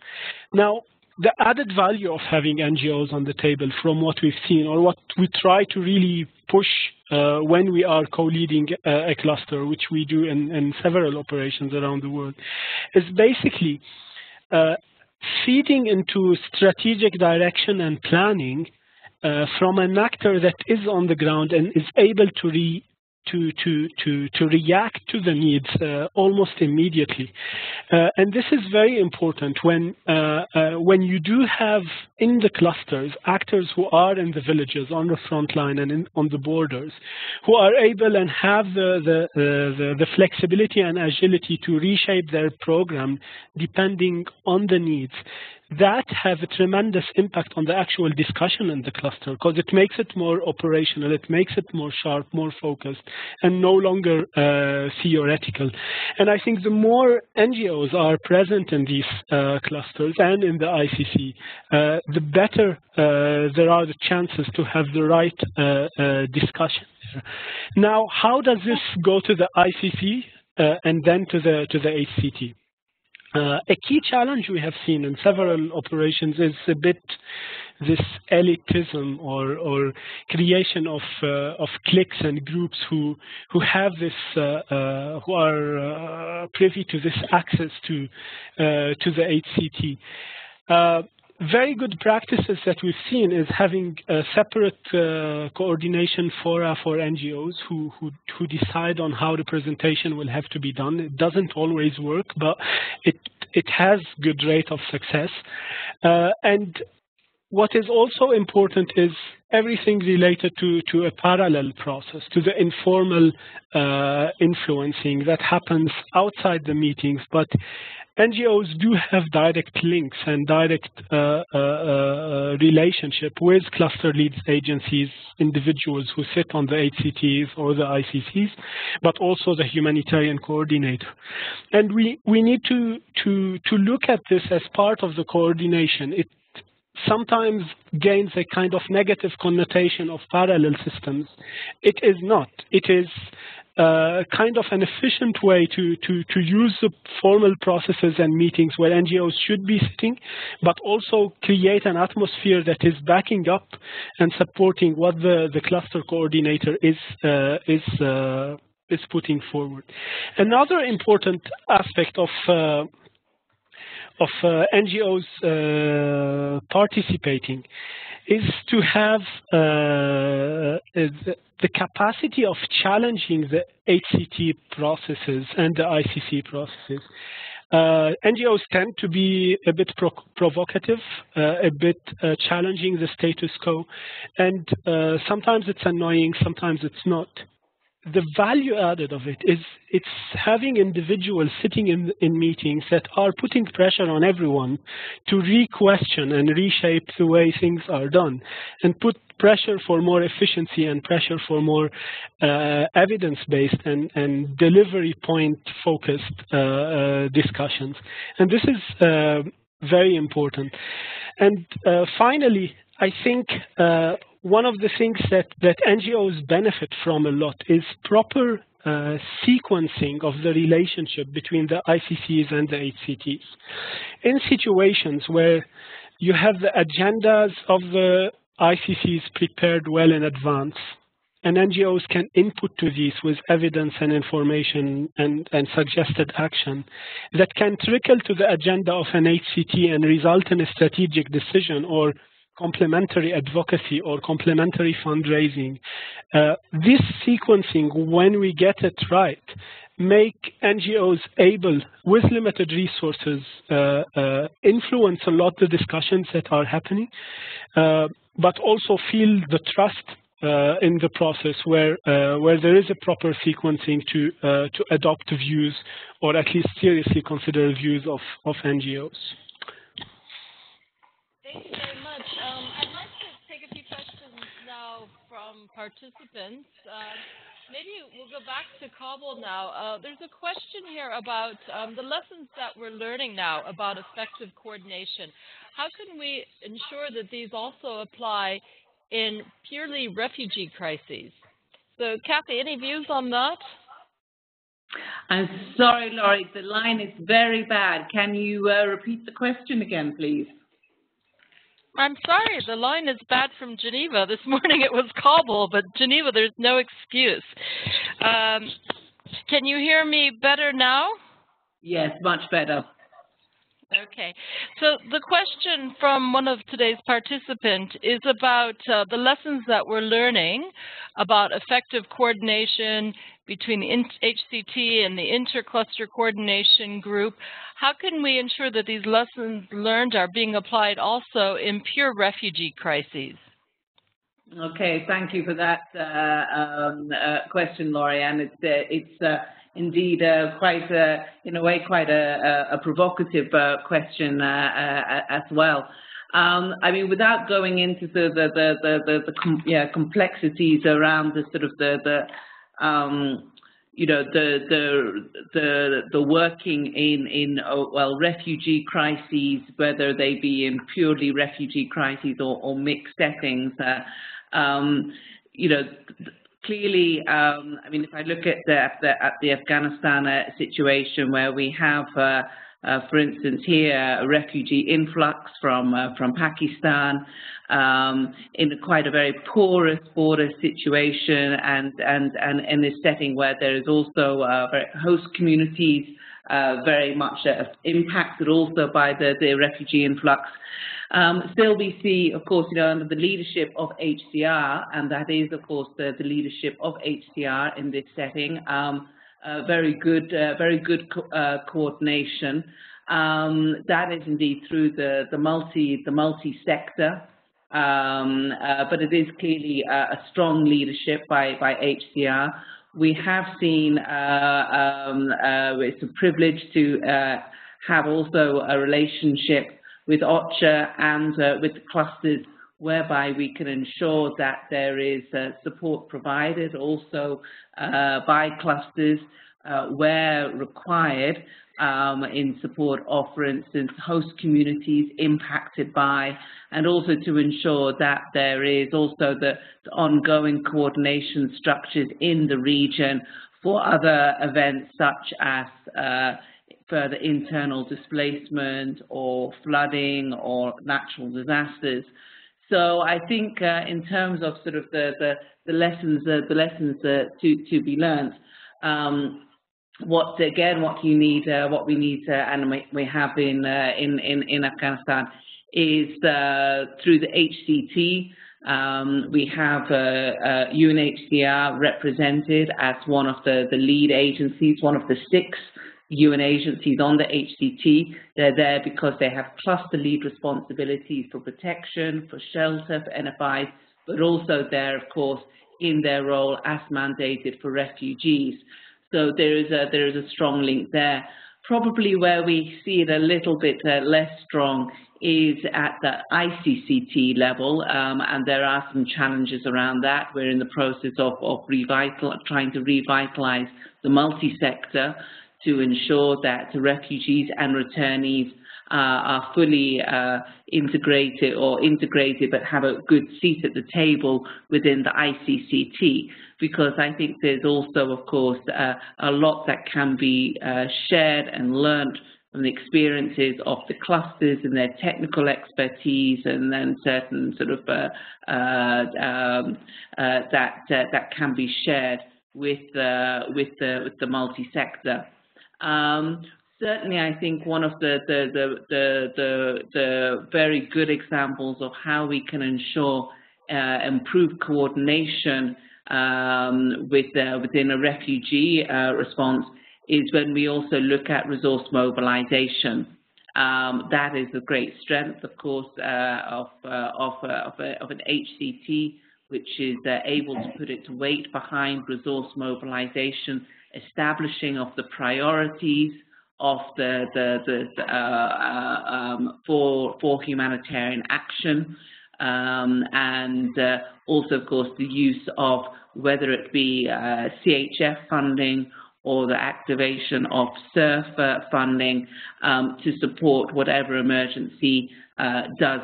Speaker 4: Now, the added value of having NGOs on the table from what we've seen, or what we try to really push when we are co-leading a cluster, which we do in several operations around the world, is basically feeding into strategic direction and planning from an actor that is on the ground and is able to react to the needs almost immediately. And this is very important when you do have in the clusters actors who are in the villages, on the front line and on the borders, who are able and have the flexibility and agility to reshape their program depending on the needs. That has a tremendous impact on the actual discussion in the cluster, because it makes it more operational, it makes it more sharp, more focused, and no longer theoretical. And I think the more NGOs are present in these clusters and in the ICC, the better there are the chances to have the right discussion there. Now, how does this go to the ICC and then to the HCT? A key challenge we have seen in several operations is a bit this elitism or creation of cliques and groups who have this who are privy to this access to the HCT. Very good practices that we've seen is having a separate coordination fora for NGOs who decide on how the presentation will have to be done. It doesn't always work, but it has good rate of success. And what is also important is everything related to a parallel process, to the informal influencing that happens outside the meetings, but NGOs do have direct links and direct relationship with cluster leads agencies, individuals who sit on the HCTs or the ICCs, but also the humanitarian coordinator. And we need to look at this as part of the coordination. It sometimes gains a kind of negative connotation of parallel systems. It is not. It is kind of an efficient way to use the formal processes and meetings where NGOs should be sitting, but also create an atmosphere that is backing up and supporting what the cluster coordinator is putting forward. Another important aspect of NGOs participating is to have the capacity of challenging the HCT processes and the ICC processes. NGOs tend to be a bit provocative, a bit challenging the status quo, and sometimes it's annoying, sometimes it's not. The value added of it is it's having individuals sitting in meetings that are putting pressure on everyone to re-question and reshape the way things are done, and put pressure for more efficiency and pressure for more evidence-based and delivery point-focused discussions. And this is very important. And finally, I think one of the things that NGOs benefit from a lot is proper sequencing of the relationship between the ICCs and the HCTs. In situations where you have the agendas of the ICCs prepared well in advance, and NGOs can input to these with evidence and information and suggested action that can trickle to the agenda of an HCT and result in a strategic decision or complementary advocacy or complementary fundraising. This sequencing, when we get it right, make NGOs able, with limited resources, influence a lot the discussions that are happening, but also feel the trust in the process where there is a proper sequencing to adopt views or at least seriously consider views of NGOs.
Speaker 1: Thank you very much. I'd like to take a few questions now from participants. Maybe we'll go back to Kabul now. There's a question here about the lessons that we're learning now about effective coordination. How can we ensure that these also apply in purely refugee crises? So, Kathy, any views on that?
Speaker 5: I'm sorry, Laurie, the line is very bad. Can you repeat the question again, please?
Speaker 1: I'm sorry, the line is bad from Geneva. This morning it was Kabul, but Geneva, there's no excuse. Can you hear me better now?
Speaker 5: Yes, much better.
Speaker 1: Okay. So the question from one of today's participants is about the lessons that we're learning about effective coordination between the HCT and the Intercluster Coordination Group. How can we ensure that these lessons learned are being applied also in pure refugee crises?
Speaker 5: Okay, thank you for that question, Laurie, and it's indeed quite in a way quite a provocative question as well. I mean, without going into the complexities around the sort of the working in refugee crises, whether they be in purely refugee crises or mixed settings, clearly, I mean, if I look at the Afghanistan situation, where we have, for instance, here a refugee influx from Pakistan, in quite a very porous border situation, and in this setting where there is also host communities very much impacted also by the refugee influx. Still, we see, of course, under the leadership of HCR, and that is, of course, the leadership of HCR in this setting, very good coordination. That is indeed through the multi-sector, but it is clearly a strong leadership by HCR. We have seen it's a privilege to have also a relationship with OCHA and with the clusters, whereby we can ensure that there is support provided also by clusters where required in support of, for instance, host communities impacted by, and also to ensure that there is also the ongoing coordination structures in the region for other events such as further internal displacement or flooding or natural disasters. So I think in terms of sort of the lessons to be learned, what we need and we have in Afghanistan is through the HCT. We have UNHCR represented as one of the lead agencies, one of the 6 UN agencies on the HCT. They're there because they have cluster lead responsibilities for protection, for shelter, for NFIs, but also there, of course, in their role as mandated for refugees. So there is a strong link there. Probably where we see it a little bit less strong is at the ICCT level, and there are some challenges around that. We're in the process of trying to revitalize the multi-sector to ensure that the refugees and returnees are fully integrated but have a good seat at the table within the ICCT, because I think there's also, of course, a lot that can be shared and learned from the experiences of the clusters and their technical expertise, and then certain sort of that can be shared with the multi-sector. Certainly, I think one of the very good examples of how we can ensure improved coordination within a refugee response is when we also look at resource mobilization. That is a great strength, of course, of an HCT, which is able to put its weight behind resource mobilization, establishing of the priorities of for humanitarian action, and also, of course, the use of whether it be CHF funding or the activation of SURF funding to support whatever emergency does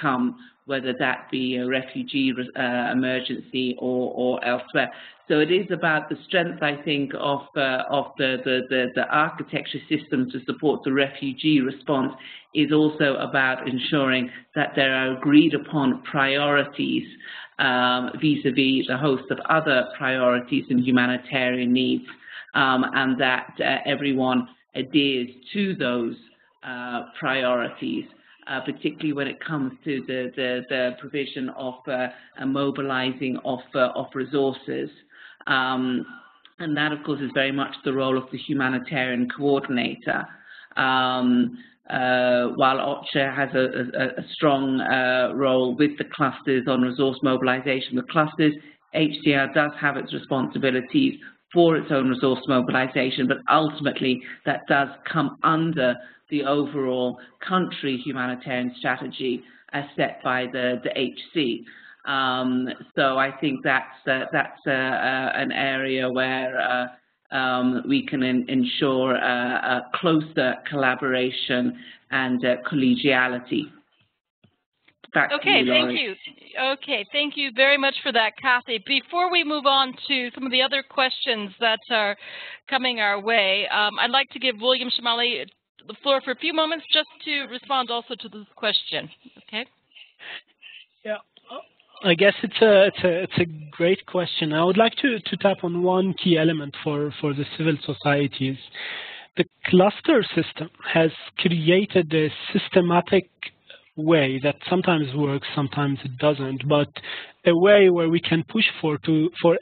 Speaker 5: come, whether that be a refugee emergency or elsewhere. So it is about the strength, I think, of the architecture system to support the refugee response is also about ensuring that there are agreed upon priorities vis-a-vis the host of other priorities and humanitarian needs, and that everyone adheres to those priorities. Particularly when it comes to the provision of and mobilizing of resources. And that, of course, is very much the role of the humanitarian coordinator. While OCHA has a strong role with the clusters on resource mobilization, the clusters, HCR does have its responsibilities for its own resource mobilization, but ultimately that does come under the overall country humanitarian strategy as set by the HC. So I think that's an area where we can ensure a closer collaboration and collegiality.
Speaker 1: Okay, thank you. Okay, thank you very much for that, Kathy. Before we move on to some of the other questions that are coming our way, I'd like to give William Shamali the floor for a few moments just to respond also to this question. Okay.
Speaker 4: Yeah, I guess it's a great question. I would like to tap on one key element for the civil societies. The cluster system has created a systematic way that sometimes works, sometimes it doesn't, but a way where we can push for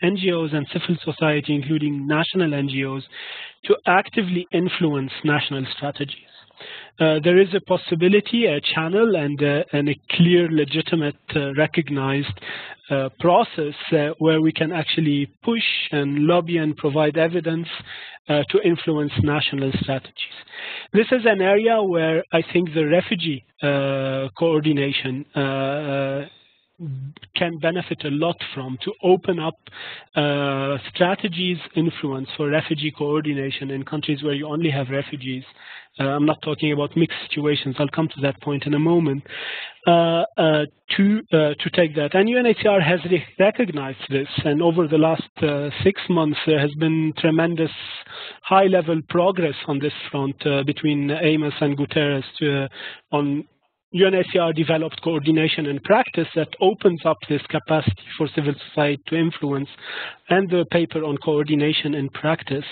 Speaker 4: NGOs and civil society, including national NGOs, to actively influence national strategies. There is a possibility, a channel, and a clear, legitimate, recognized process where we can actually push and lobby and provide evidence to influence national strategies. This is an area where I think the refugee coordination can benefit a lot from, to open up strategies influence for refugee coordination in countries where you only have refugees. I'm not talking about mixed situations. I'll come to that point in a moment. To take that, and UNHCR has recognized this, and over the last 6 months there has been tremendous high-level progress on this front between Amos and Guterres on UNHCR developed coordination and practice that opens up this capacity for civil society to influence, and the paper on coordination and practice.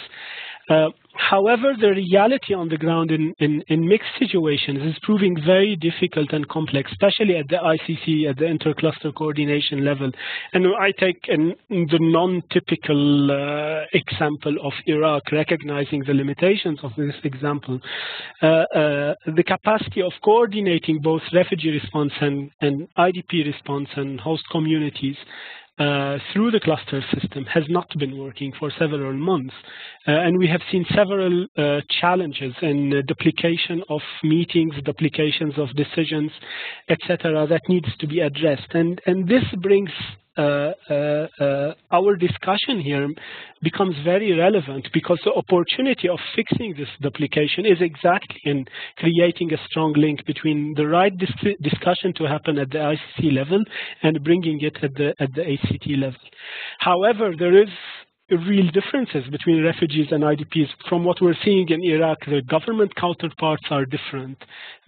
Speaker 4: However, the reality on the ground in mixed situations is proving very difficult and complex, especially at the ICC, at the intercluster coordination level. And I take the non-typical example of Iraq, recognizing the limitations of this example. The capacity of coordinating both refugee response and IDP response and host communities through the cluster system has not been working for several months. And we have seen several challenges in duplication of meetings, duplications of decisions, etc., that needs to be addressed. And this brings our discussion here becomes very relevant, because the opportunity of fixing this duplication is exactly in creating a strong link between the right discussion to happen at the ICC level and bringing it at the HCT level. However, there is real differences between refugees and IDPs. From what we're seeing in Iraq, the government counterparts are different.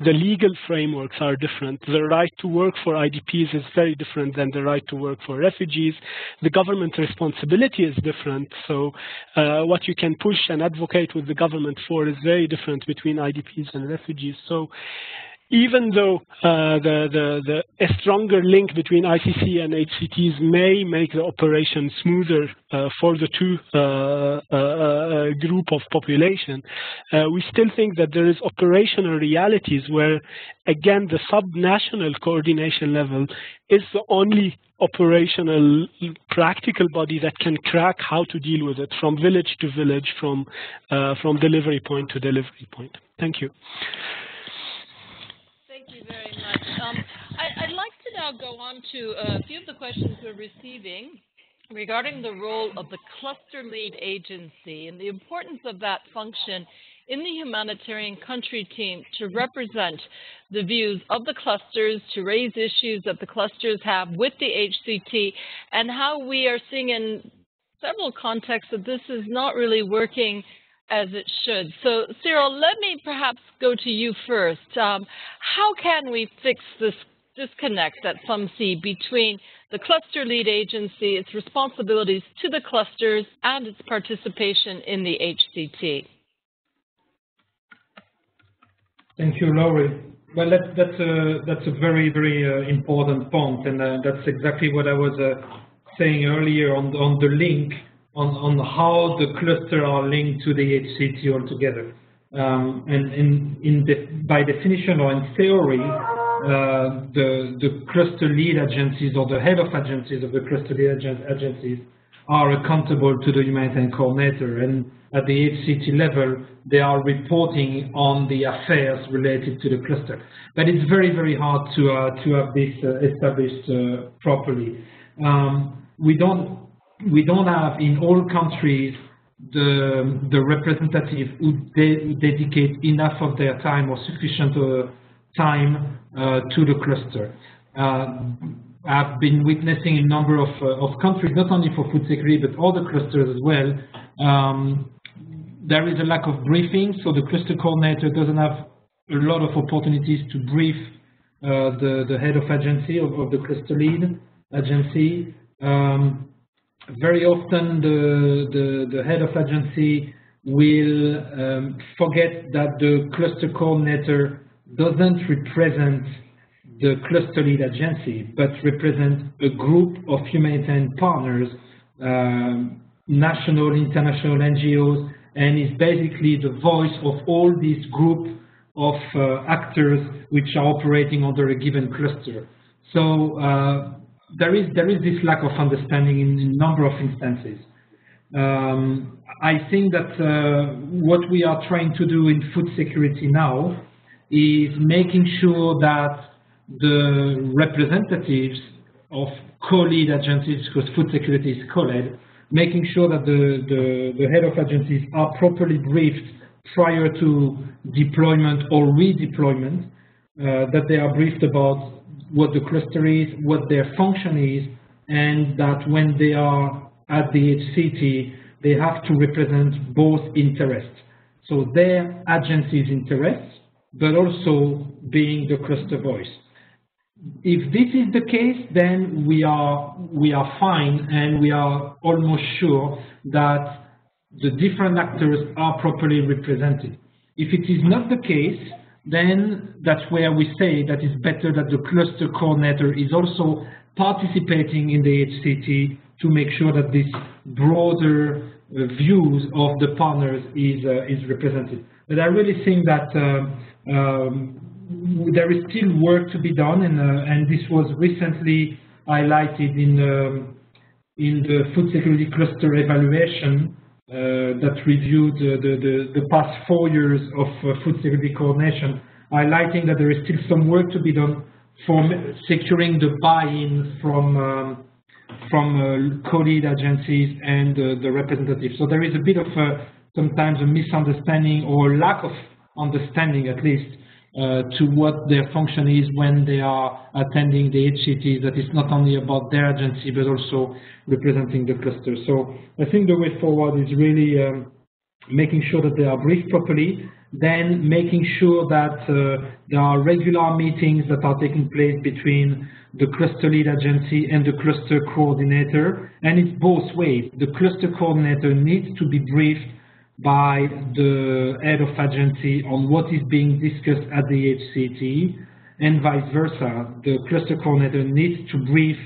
Speaker 4: The legal frameworks are different. The right to work for IDPs is very different than the right to work for refugees. The government responsibility is different. So what you can push and advocate with the government for is very different between IDPs and refugees. So even though a stronger link between ICC and HCTs may make the operation smoother for the two group of population, we still think that there is operational realities where, again, the subnational coordination level is the only operational practical body that can crack how to deal with it from village to village, from delivery point to delivery point. Thank you.
Speaker 1: Very much. I'd like to now go on to a few of the questions we're receiving regarding the role of the cluster lead agency and the importance of that function in the humanitarian country team to represent the views of the clusters, to raise issues that the clusters have with the HCT, and how we are seeing in several contexts that this is not really working as it should. So, Cyril, let me perhaps go to you first. How can we fix this disconnect that some see between the cluster lead agency, its responsibilities to the clusters, and its participation in the HCT?
Speaker 3: Thank you, Laurie. Well, that's a very, very important point, and that's exactly what I was saying earlier on the link on how the cluster are linked to the HCT altogether. And by definition or in theory, the cluster lead agencies or the head of agencies of the cluster lead agencies are accountable to the humanitarian coordinator, and at the HCT level, they are reporting on the affairs related to the cluster. But it's very, very hard to have this established properly. We don't have in all countries the representative who dedicate enough of their time or sufficient time to the cluster. I've been witnessing a number of countries, not only for food security, but all the clusters as well. There is a lack of briefing, so the cluster coordinator doesn't have a lot of opportunities to brief the head of agency, of the cluster lead agency. Very often the head of agency will forget that the cluster coordinator doesn't represent the cluster lead agency, but represent a group of humanitarian partners, national, international NGOs, and is basically the voice of all these group of actors which are operating under a given cluster. So there is this lack of understanding in a number of instances. I think that what we are trying to do in food security now is making sure that the representatives of co-lead agencies, because food security is co-led, making sure that the head of agencies are properly briefed prior to deployment or redeployment, that they are briefed about what the cluster is, what their function is, and that when they are at the HCT, they have to represent both interests. So their agency's interests, but also being the cluster voice. If this is the case, then we are fine, and we are almost sure that the different actors are properly represented. If it is not the case, then that's where we say that it's better that the cluster coordinator is also participating in the HCT to make sure that this broader views of the partners is represented. But I really think that there is still work to be done, and this was recently highlighted in the food security cluster evaluation that reviewed the past 4 years of food security coordination, highlighting that there is still some work to be done for securing the buy-in from co-lead agencies and the representatives. So there is a bit of sometimes a misunderstanding or lack of understanding, at least, to what their function is when they are attending the HCT, that it's not only about their agency, but also representing the cluster. So I think the way forward is really making sure that they are briefed properly, then making sure that there are regular meetings that are taking place between the cluster lead agency and the cluster coordinator, and it's both ways. The cluster coordinator needs to be briefed by the head of agency on what is being discussed at the HCT, and vice versa. The cluster coordinator needs to brief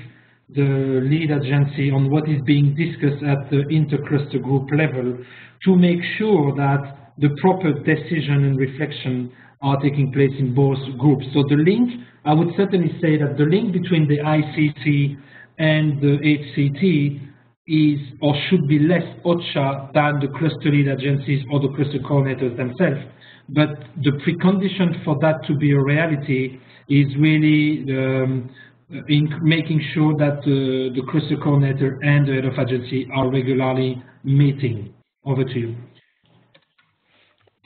Speaker 3: the lead agency on what is being discussed at the intercluster group level to make sure that the proper decision and reflection are taking place in both groups. So the link, I would certainly say that the link between the ICC and the HCT is or should be less OCHA than the cluster lead agencies or the cluster coordinators themselves. But the precondition for that to be a reality is really in making sure that the cluster coordinator and the head of agency are regularly meeting. Over to you.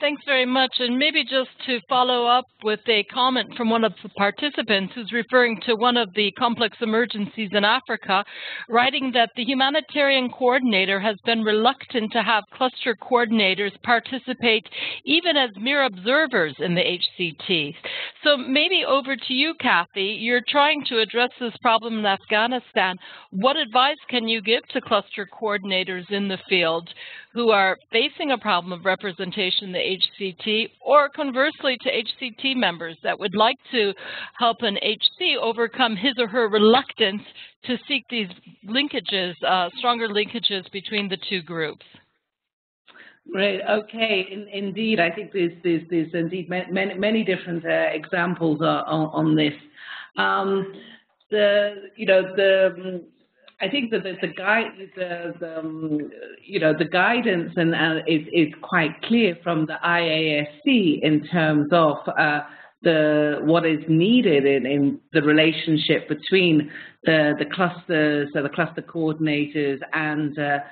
Speaker 1: Thanks very much. And maybe just to follow up with a comment from one of the participants who's referring to one of the complex emergencies in Africa, writing that the humanitarian coordinator has been reluctant to have cluster coordinators participate even as mere observers in the HCT. So maybe over to you, Kathy. You're trying to address this problem in Afghanistan. What advice can you give to cluster coordinators in the field who are facing a problem of representation in the HCT, or conversely to HCT members that would like to help an HC overcome his or her reluctance to seek these linkages, stronger linkages between the two groups?
Speaker 5: Right. Okay. Indeed, I think there's indeed many different examples on this. I think that the guidance is quite clear from the IASC in terms of what is needed in the relationship between the clusters, the cluster coordinators, and the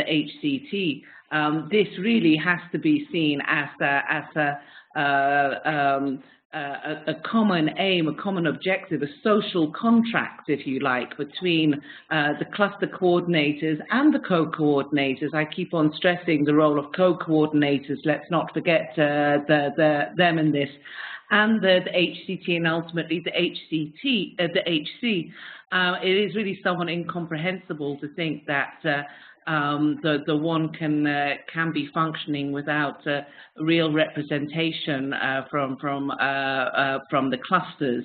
Speaker 5: HCT. This really has to be seen as a common aim, a common objective, a social contract, if you like, between the cluster coordinators and the co-coordinators. I keep on stressing the role of co-coordinators. Let's not forget them in this. And the HCT and ultimately the HC. It is really somewhat incomprehensible to think that the one can be functioning without real representation from the clusters.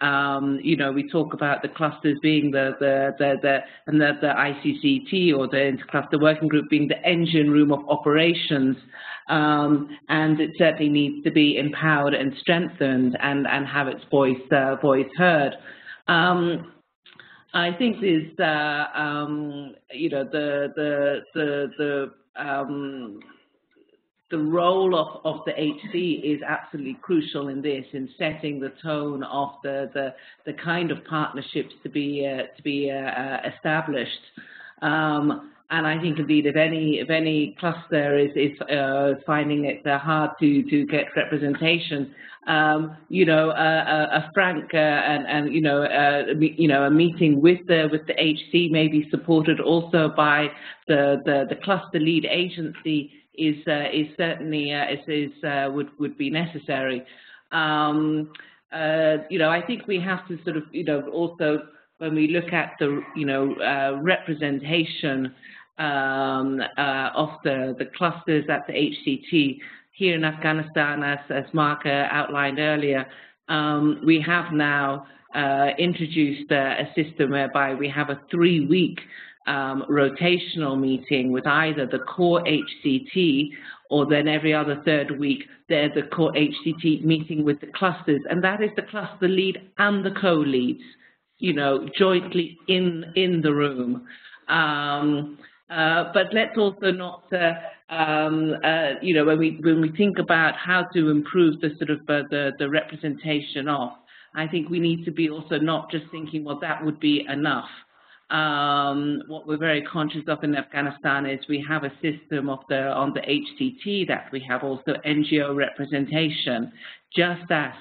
Speaker 5: We talk about the clusters being the ICCT or the Intercluster Working Group being the engine room of operations, and it certainly needs to be empowered and strengthened and have its voice heard. I think there's the role of the HC is absolutely crucial in this, in setting the tone of the kind of partnerships to be established. And I think indeed, if any cluster is finding it hard to get representation, a frank a meeting with the HC may be supported also by the cluster lead agency is certainly would be necessary. I think we have to sort of also, when we look at the representation of the clusters at the HCT here in Afghanistan, as Mark outlined earlier, we have now introduced a system whereby we have a 3-week rotational meeting with either the core HCT, or then every other 3rd week there's the core HCT meeting with the clusters, and that is the cluster lead and the co-leads, jointly in the room. But let's also not, when we think about how to improve the sort of the representation of, I think we need to be also not just thinking, well, that would be enough. What we're very conscious of in Afghanistan is we have a system on the HCT that we have also NGO representation, just as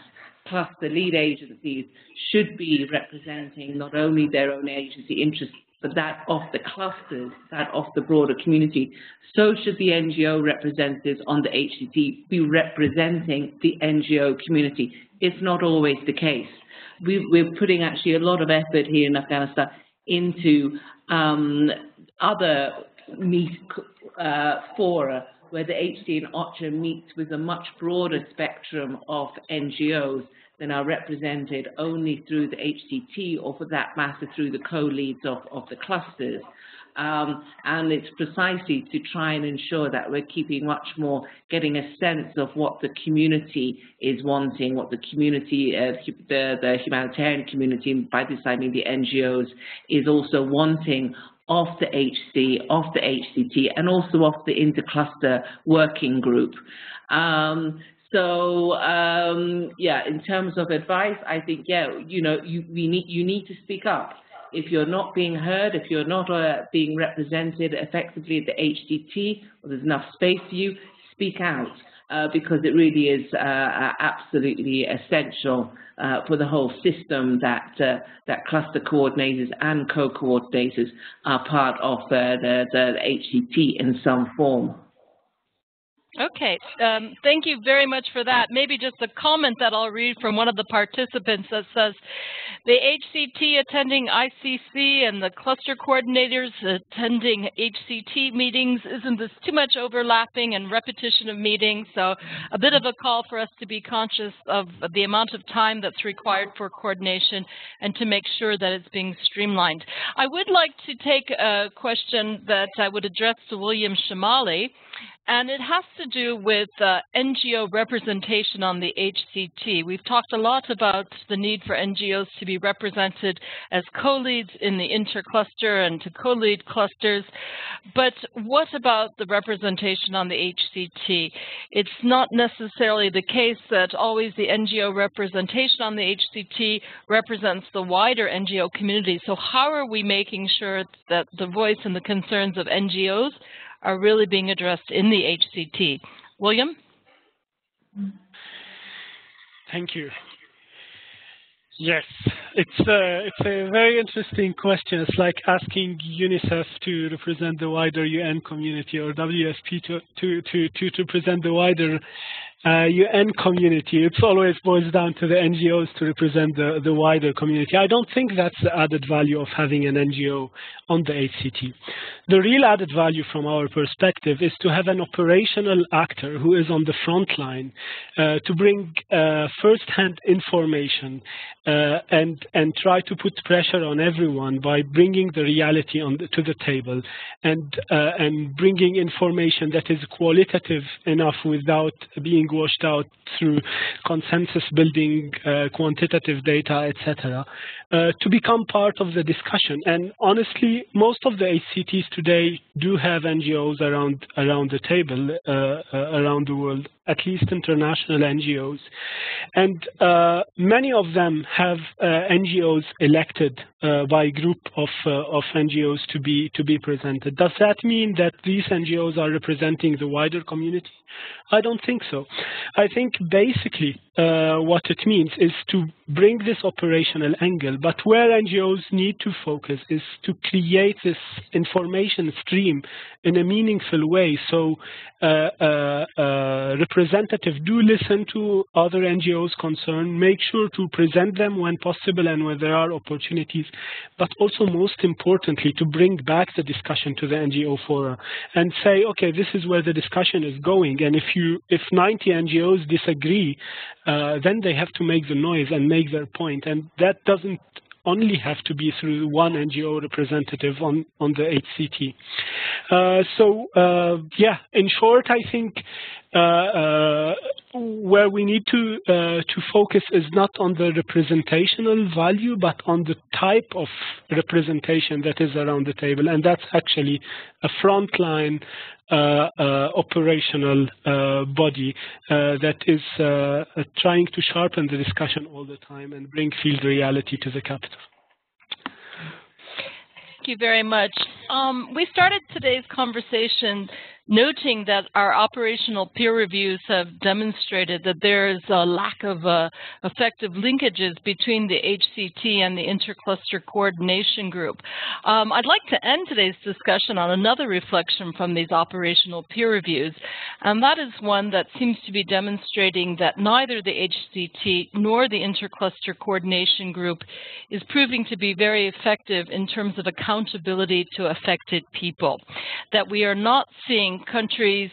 Speaker 5: cluster lead agencies should be representing not only their own agency interests, but that of the clusters, that of the broader community. So should the NGO representatives on the HCT be representing the NGO community. It's not always the case. We're putting actually a lot of effort here in Afghanistan into other fora where the HCT and OCHA meets with a much broader spectrum of NGOs than are represented only through the HCT, or for that matter through the co-leads of the clusters. And it's precisely to try and ensure that we're keeping much more, getting a sense of what the community is wanting, what the community, the humanitarian community, and by this I mean the NGOs, is also wanting of the HC, of the HCT, and also of the intercluster working group. So yeah, in terms of advice, I think, yeah, you know, you need to speak up. If you're not being heard, if you're not being represented effectively at the HCT, or there's enough space for you, speak out, because it really is absolutely essential for the whole system that that cluster coordinators and co-coordinators are part of the HCT in some form.
Speaker 1: Okay, thank you very much for that. Maybe just a comment that I'll read from one of the participants that says, the HCT attending ICC and the cluster coordinators attending HCT meetings, isn't this too much overlapping and repetition of meetings? So a bit of a call for us to be conscious of the amount of time that's required for coordination and to make sure that it's being streamlined. I would like to take a question that I would address to William Shamali, and it has to do with NGO representation on the HCT. We've talked a lot about the need for NGOs to be represented as co-leads in the intercluster and to co-lead clusters. But what about the representation on the HCT? It's not necessarily the case that always the NGO representation on the HCT represents the wider NGO community. So how are we making sure that the voice and the concerns of NGOs are really being addressed in the HCT? William?
Speaker 4: Thank you. Yes, it's a very interesting question. It's like asking UNICEF to represent the wider UN community, or WFP to represent the wider UN community. It always boils down to the NGOs to represent the wider community. I don't think that's the added value of having an NGO on the HCT. The real added value from our perspective is to have an operational actor who is on the front line to bring first-hand information and try to put pressure on everyone by bringing the reality to the table and bringing information that is qualitative enough without being washed out through consensus building, quantitative data, etc., to become part of the discussion. And honestly, most of the HCTs today do have NGOs around the table, around the world, at least international NGOs. And many of them have NGOs elected by a group of NGOs to be presented. Does that mean that these NGOs are representing the wider community? I don't think so. I think basically what it means is to bring this operational angle, but where NGOs need to focus is to create this information stream in a meaningful way. So representatives do listen to other NGOs concerned, make sure to present them when possible and when there are opportunities, but also most importantly to bring back the discussion to the NGO fora and say, okay, this is where the discussion is going, and if 90 NGOs disagree, then they have to make the noise and make their point, and that doesn't only have to be through one NGO representative on the HCT. Yeah, in short, I think where we need to focus is not on the representational value, but on the type of representation that is around the table, and that's actually a frontline operational body that is trying to sharpen the discussion all the time and bring field reality to the capital.
Speaker 1: Thank you very much. We started today's conversation noting that our operational peer reviews have demonstrated that there is a lack of effective linkages between the HCT and the Intercluster Coordination Group. I'd like to end today's discussion on another reflection from these operational peer reviews, and that is one that seems to be demonstrating that neither the HCT nor the Intercluster Coordination Group is proving to be very effective in terms of accountability to affected people, that we are not seeing countries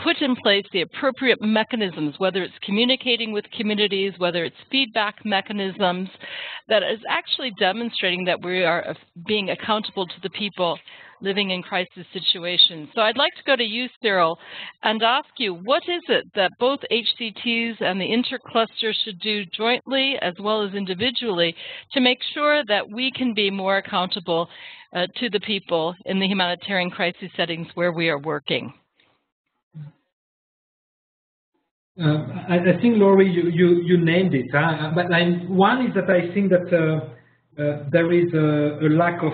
Speaker 1: put in place the appropriate mechanisms, whether it's communicating with communities, whether it's feedback mechanisms, that is actually demonstrating that we are being accountable to the people living in crisis situations. So I'd like to go to you, Cyril, and ask you, what is it that both HCTs and the intercluster should do jointly as well as individually to make sure that we can be more accountable to the people in the humanitarian crisis settings where we are working?
Speaker 3: I think, Laurie, you named it. But one is that I think that there is a lack of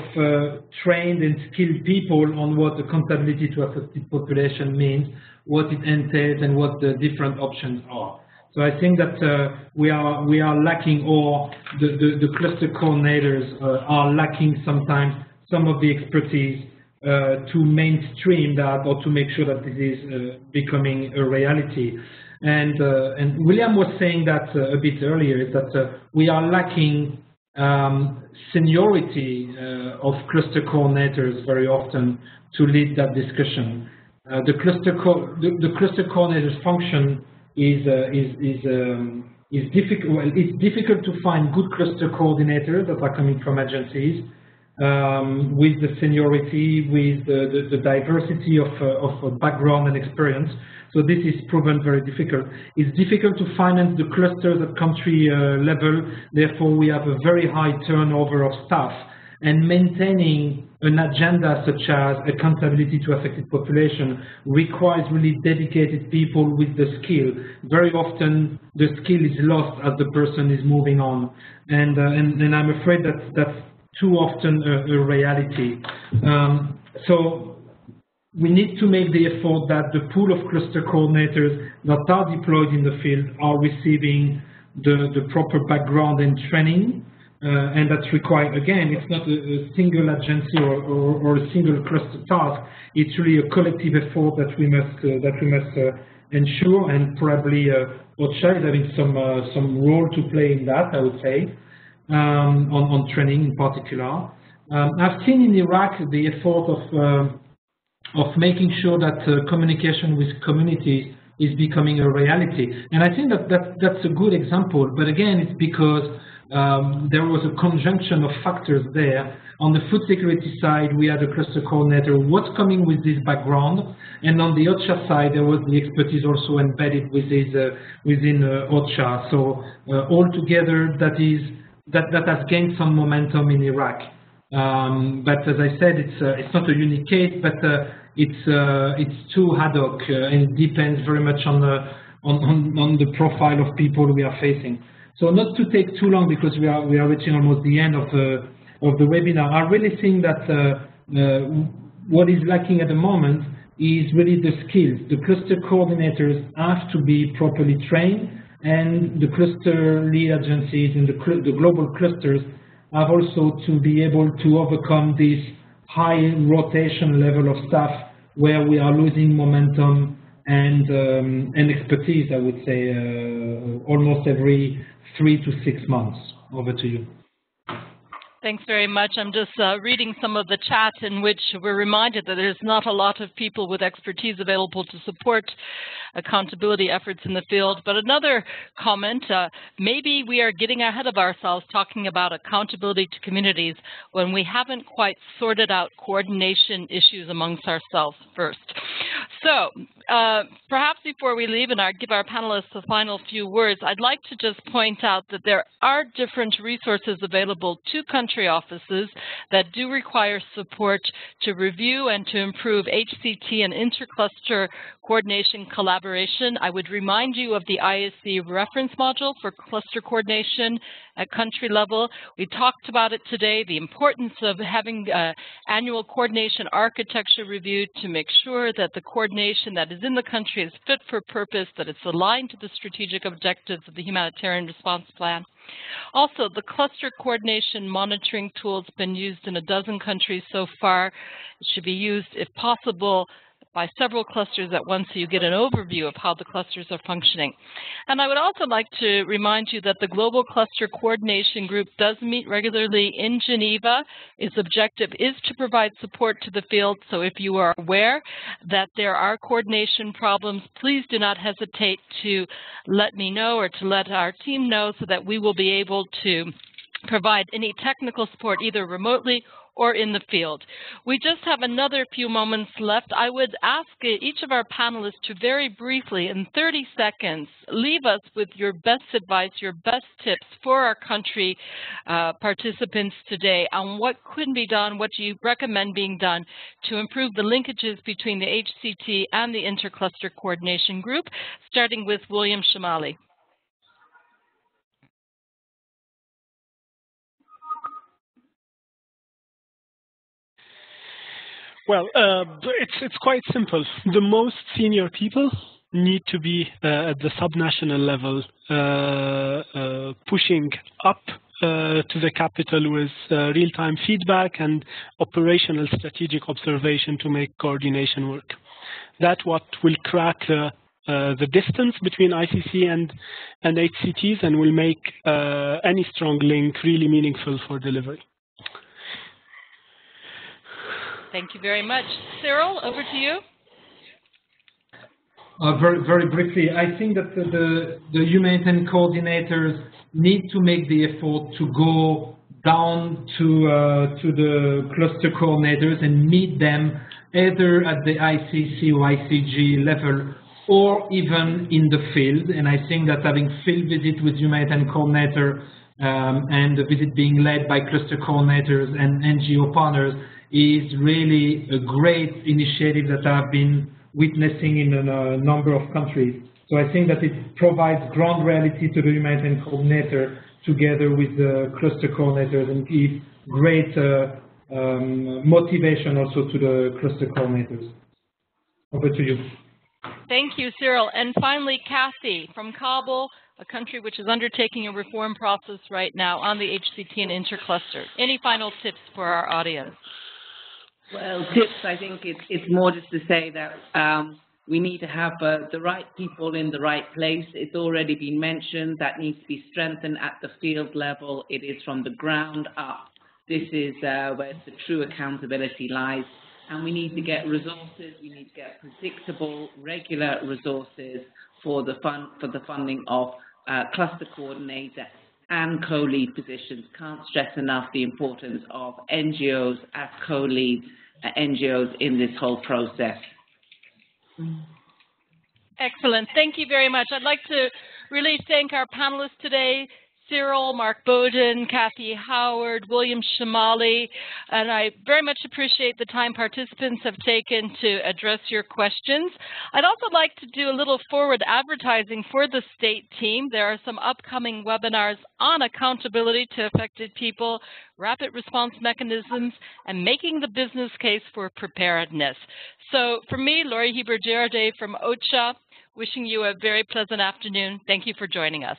Speaker 3: trained and skilled people on what accountability to affected population means, what it entails, and what the different options are. So I think that we are lacking, or the cluster coordinators are lacking sometimes some of the expertise to mainstream that, or to make sure that this is becoming a reality. And William was saying that a bit earlier, is that we are lacking seniority of cluster coordinators very often to lead that discussion. The cluster coordinator's function is difficult. Well, it's difficult to find good cluster coordinators that are coming from agencies with the seniority, with the diversity of background and experience. So this is proven very difficult. It's difficult to finance the clusters at country level. Therefore, we have a very high turnover of staff. And maintaining an agenda such as accountability to affected population requires really dedicated people with the skill. Very often, the skill is lost as the person is moving on. And I'm afraid that that's too often a reality. So we need to make the effort that the pool of cluster coordinators that are deployed in the field are receiving the proper background and training, and that's required. Again, it's not a single agency or a single cluster task. It's really a collective effort that we must ensure, and probably OCHA is having some role to play in that, I would say, on training in particular. I've seen in Iraq the effort of making sure that communication with communities is becoming a reality. And I think that's a good example, but again, it's because there was a conjunction of factors there. On the food security side, we had a cluster coordinator who was coming with this background, and on the OCHA side, there was the expertise also embedded within OCHA. So altogether, that has gained some momentum in Iraq. But as I said, it's not a unique case, but it's too ad hoc, and it depends very much on the profile of people we are facing. So not to take too long, because we are reaching almost the end of the webinar. I really think that what is lacking at the moment is really the skills. The cluster coordinators have to be properly trained, and the cluster lead agencies and the global clusters have also to be able to overcome this high rotation level of staff where we are losing momentum and expertise, I would say, almost every 3 to 6 months. Over to you.
Speaker 1: Thanks very much. I'm just reading some of the chat in which we're reminded that there's not a lot of people with expertise available to support accountability efforts in the field. But another comment, maybe we are getting ahead of ourselves talking about accountability to communities when we haven't quite sorted out coordination issues amongst ourselves first. So perhaps before we leave and give our panelists the final few words, I'd like to just point out that there are different resources available to country offices that do require support to review and to improve HCT and intercluster coordination collaboration. I would remind you of the ISC reference module for cluster coordination at country level. We talked about it today, the importance of having annual coordination architecture reviewed to make sure that the coordination that is in the country is fit for purpose, that it's aligned to the strategic objectives of the humanitarian response plan. Also, the cluster coordination monitoring tool has been used in 12 countries so far. It should be used, if possible, by several clusters at once so you get an overview of how the clusters are functioning. And I would also like to remind you that the Global Cluster Coordination Group does meet regularly in Geneva. Its objective is to provide support to the field, so if you are aware that there are coordination problems, please do not hesitate to let me know or to let our team know so that we will be able to provide any technical support either remotely or in the field. We just have another few moments left. I would ask each of our panelists to very briefly, in 30 seconds, leave us with your best advice, your best tips for our country participants today on what could be done, what do you recommend being done to improve the linkages between the HCT and the Intercluster Coordination Group, starting with William Shamali.
Speaker 4: Well, it's quite simple. The most senior people need to be at the subnational level, pushing up to the capital with real-time feedback and operational strategic observation to make coordination work. That's what will crack the distance between ICC and HCTs and will make any strong link really meaningful for delivery.
Speaker 1: Thank you very much. Cyril, over to you.
Speaker 3: Very briefly, I think that the humanitarian coordinators need to make the effort to go down to the cluster coordinators and meet them either at the ICC or ICG level or even in the field. And I think that having field visit with humanitarian coordinator and the visit being led by cluster coordinators and NGO partners is really a great initiative that I've been witnessing in a number of countries. So I think that it provides ground reality to the humanitarian coordinator together with the cluster coordinators and gives great motivation also to the cluster coordinators. Over to you.
Speaker 1: Thank you, Cyril. And finally, Kathy from Kabul, a country which is undertaking a reform process right now on the HCT and Intercluster. Any final tips for our audience?
Speaker 5: Well, tips, I think it's more just to say that we need to have the right people in the right place. It's already been mentioned that needs to be strengthened at the field level. It is from the ground up. This is where the true accountability lies. And we need to get resources. We need to get predictable, regular resources for the funding of cluster coordinator and co-lead positions. Can't stress enough the importance of NGOs as co-lead NGOs in this whole process.
Speaker 1: Excellent. Thank you very much. I'd like to really thank our panelists today, Cyril, Mark Bowden, Kathy Howard, William Shamali, and I very much appreciate the time participants have taken to address your questions. I'd also like to do a little forward advertising for the state team. There are some upcoming webinars on accountability to affected people, rapid response mechanisms, and making the business case for preparedness. So for me, Loretta Hieber-Girardet from OCHA, wishing you a very pleasant afternoon. Thank you for joining us.